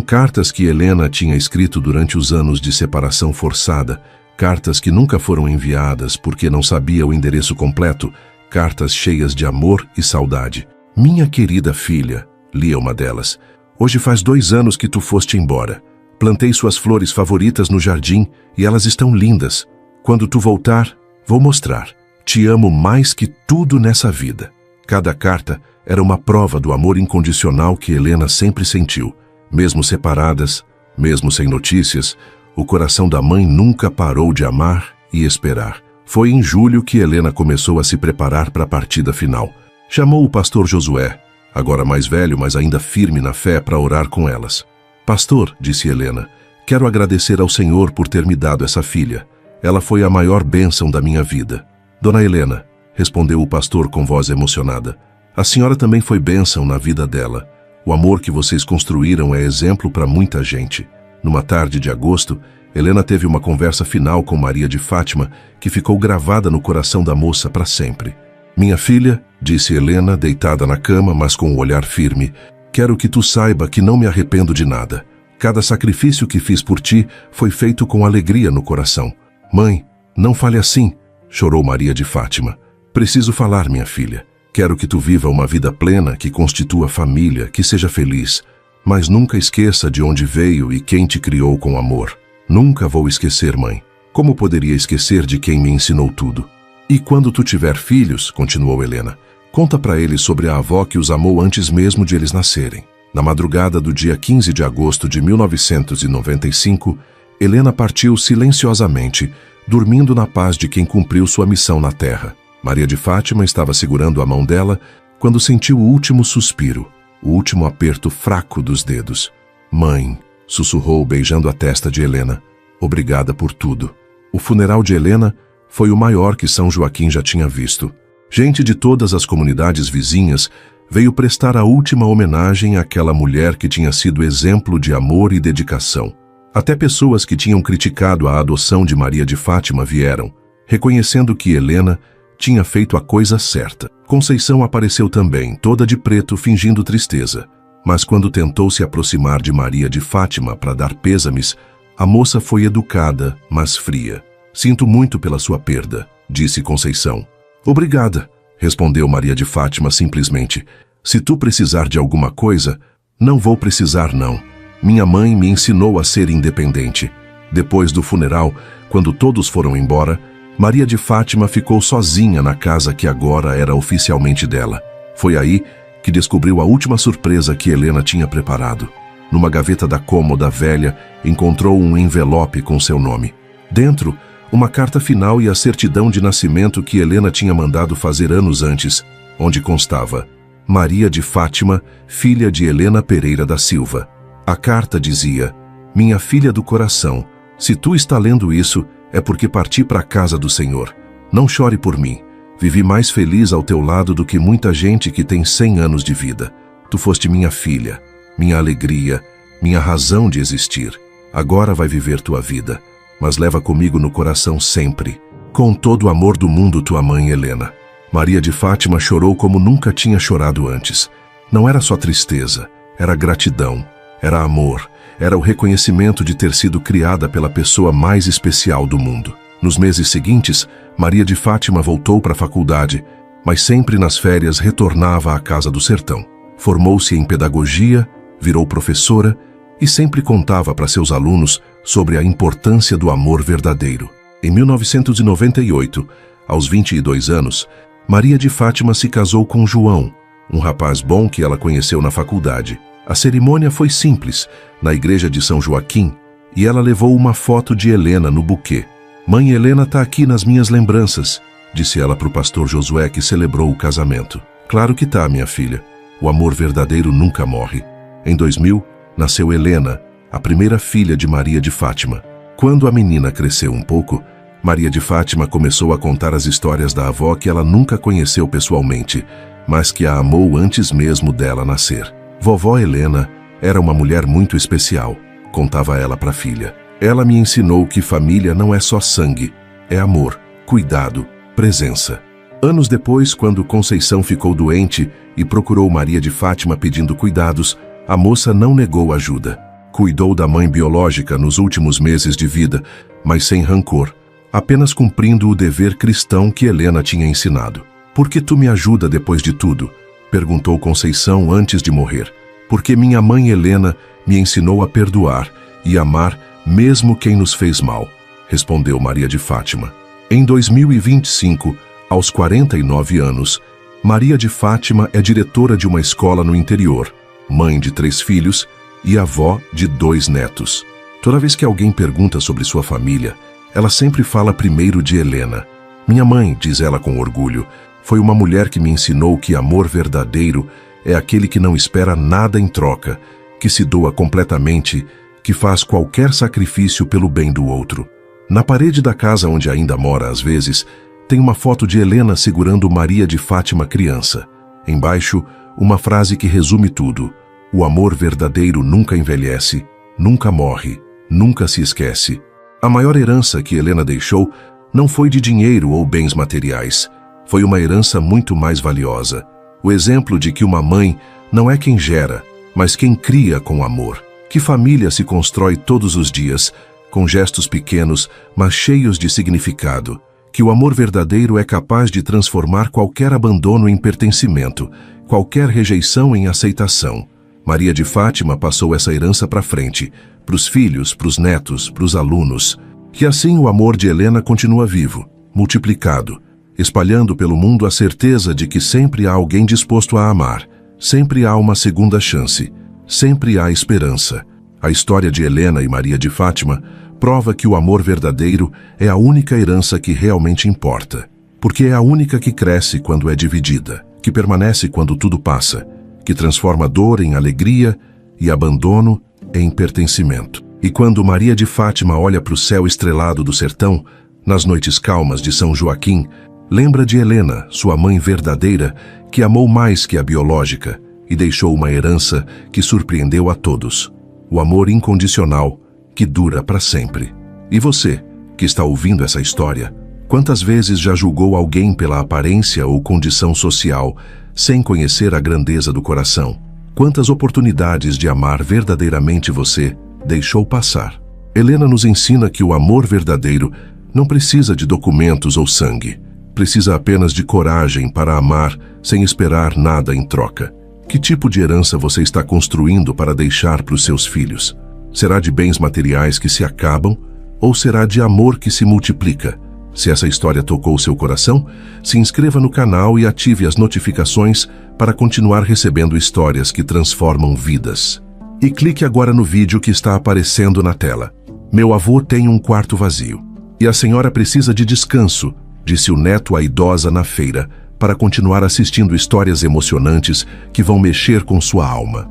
cartas que Helena tinha escrito durante os anos de separação forçada, cartas que nunca foram enviadas porque não sabia o endereço completo, cartas cheias de amor e saudade. Minha querida filha, lia uma delas, hoje faz 2 anos que tu foste embora. Plantei suas flores favoritas no jardim e elas estão lindas. Quando tu voltar, vou mostrar. Te amo mais que tudo nessa vida. Cada carta era uma prova do amor incondicional que Helena sempre sentiu. Mesmo separadas, mesmo sem notícias, o coração da mãe nunca parou de amar e esperar. Foi em julho que Helena começou a se preparar para a partida final. Chamou o pastor Josué, agora mais velho, mas ainda firme na fé, para orar com elas. Pastor, disse Helena, quero agradecer ao Senhor por ter me dado essa filha. Ela foi a maior bênção da minha vida. Dona Helena, respondeu o pastor com voz emocionada, a senhora também foi bênção na vida dela. O amor que vocês construíram é exemplo para muita gente. Numa tarde de agosto, Helena teve uma conversa final com Maria de Fátima que ficou gravada no coração da moça para sempre. Minha filha, disse Helena, deitada na cama, mas com o olhar firme, quero que tu saiba que não me arrependo de nada. Cada sacrifício que fiz por ti foi feito com alegria no coração. Mãe, não fale assim, chorou Maria de Fátima. Preciso falar, minha filha. Quero que tu viva uma vida plena, que constitua família, que seja feliz. Mas nunca esqueça de onde veio e quem te criou com amor. Nunca vou esquecer, mãe. Como poderia esquecer de quem me ensinou tudo? E quando tu tiver filhos, continuou Helena, conta para eles sobre a avó que os amou antes mesmo de eles nascerem. Na madrugada do dia 15 de agosto de 1995, Helena partiu silenciosamente, dormindo na paz de quem cumpriu sua missão na terra. Maria de Fátima estava segurando a mão dela quando sentiu o último suspiro, o último aperto fraco dos dedos. Mãe, sussurrou beijando a testa de Helena, obrigada por tudo. O funeral de Helena foi o maior que São Joaquim já tinha visto. Gente de todas as comunidades vizinhas veio prestar a última homenagem àquela mulher que tinha sido exemplo de amor e dedicação. Até pessoas que tinham criticado a adoção de Maria de Fátima vieram, reconhecendo que Helena tinha feito a coisa certa. Conceição apareceu também, toda de preto, fingindo tristeza. Mas quando tentou se aproximar de Maria de Fátima para dar pêsames, a moça foi educada, mas fria. Sinto muito pela sua perda, disse Conceição. Obrigada, respondeu Maria de Fátima simplesmente. Se tu precisar de alguma coisa, não vou precisar não. Minha mãe me ensinou a ser independente. Depois do funeral, quando todos foram embora, Maria de Fátima ficou sozinha na casa que agora era oficialmente dela. Foi aí que descobriu a última surpresa que Helena tinha preparado. Numa gaveta da cômoda velha, encontrou um envelope com seu nome. Dentro, uma carta final e a certidão de nascimento que Helena tinha mandado fazer anos antes, onde constava: Maria de Fátima, filha de Helena Pereira da Silva. A carta dizia: minha filha do coração, se tu está lendo isso, é porque parti para a casa do Senhor. Não chore por mim. Vivi mais feliz ao teu lado do que muita gente que tem 100 anos de vida. Tu foste minha filha, minha alegria, minha razão de existir. Agora vai viver tua vida, mas leva comigo no coração sempre. Com todo o amor do mundo, tua mãe Helena. Maria de Fátima chorou como nunca tinha chorado antes. Não era só tristeza, era gratidão, era amor. Era o reconhecimento de ter sido criada pela pessoa mais especial do mundo. Nos meses seguintes, Maria de Fátima voltou para a faculdade, mas sempre nas férias retornava à casa do sertão. Formou-se em pedagogia, virou professora e sempre contava para seus alunos sobre a importância do amor verdadeiro. Em 1998, aos 22 anos, Maria de Fátima se casou com João, um rapaz bom que ela conheceu na faculdade. A cerimônia foi simples, na igreja de São Joaquim, e ela levou uma foto de Helena no buquê. Mãe Helena está aqui nas minhas lembranças, disse ela para o pastor Josué, que celebrou o casamento. Claro que tá, minha filha. O amor verdadeiro nunca morre. Em 2000, nasceu Helena, a primeira filha de Maria de Fátima. Quando a menina cresceu um pouco, Maria de Fátima começou a contar as histórias da avó que ela nunca conheceu pessoalmente, mas que a amou antes mesmo dela nascer. Vovó Helena era uma mulher muito especial, contava ela para a filha. Ela me ensinou que família não é só sangue, é amor, cuidado, presença. Anos depois, quando Conceição ficou doente e procurou Maria de Fátima pedindo cuidados, a moça não negou ajuda. Cuidou da mãe biológica nos últimos meses de vida, mas sem rancor, apenas cumprindo o dever cristão que Helena tinha ensinado. Por que tu me ajuda depois de tudo? Perguntou Conceição antes de morrer. Porque minha mãe Helena me ensinou a perdoar e amar mesmo quem nos fez mal, respondeu Maria de Fátima. Em 2025, aos 49 anos, Maria de Fátima é diretora de uma escola no interior, mãe de 3 filhos e avó de 2 netos. Toda vez que alguém pergunta sobre sua família, ela sempre fala primeiro de Helena. Minha mãe, diz ela com orgulho, foi uma mulher que me ensinou que amor verdadeiro é aquele que não espera nada em troca, que se doa completamente, que faz qualquer sacrifício pelo bem do outro. Na parede da casa onde ainda mora às vezes, tem uma foto de Helena segurando Maria de Fátima criança. Embaixo, uma frase que resume tudo: o amor verdadeiro nunca envelhece, nunca morre, nunca se esquece. A maior herança que Helena deixou não foi de dinheiro ou bens materiais. Foi uma herança muito mais valiosa. O exemplo de que uma mãe não é quem gera, mas quem cria com amor. Que família se constrói todos os dias, com gestos pequenos, mas cheios de significado. Que o amor verdadeiro é capaz de transformar qualquer abandono em pertencimento, qualquer rejeição em aceitação. Maria de Fátima passou essa herança para frente, para os filhos, para os netos, para os alunos. Que assim o amor de Helena continua vivo, multiplicado, espalhando pelo mundo a certeza de que sempre há alguém disposto a amar, sempre há uma segunda chance, sempre há esperança. A história de Helena e Maria de Fátima prova que o amor verdadeiro é a única herança que realmente importa, porque é a única que cresce quando é dividida, que permanece quando tudo passa, que transforma dor em alegria e abandono em pertencimento. E quando Maria de Fátima olha para o céu estrelado do sertão, nas noites calmas de São Joaquim, lembra de Helena, sua mãe verdadeira, que amou mais que a biológica e deixou uma herança que surpreendeu a todos. O amor incondicional que dura para sempre. E você, que está ouvindo essa história, quantas vezes já julgou alguém pela aparência ou condição social, sem conhecer a grandeza do coração? Quantas oportunidades de amar verdadeiramente você deixou passar? Helena nos ensina que o amor verdadeiro não precisa de documentos ou sangue. Precisa apenas de coragem para amar sem esperar nada em troca. Que tipo de herança você está construindo para deixar para os seus filhos? Será de bens materiais que se acabam ou será de amor que se multiplica? Se essa história tocou seu coração, se inscreva no canal e ative as notificações para continuar recebendo histórias que transformam vidas. E clique agora no vídeo que está aparecendo na tela. Meu avô tem um quarto vazio e a senhora precisa de descanso, disse o neto à idosa na feira, para continuar assistindo histórias emocionantes que vão mexer com sua alma.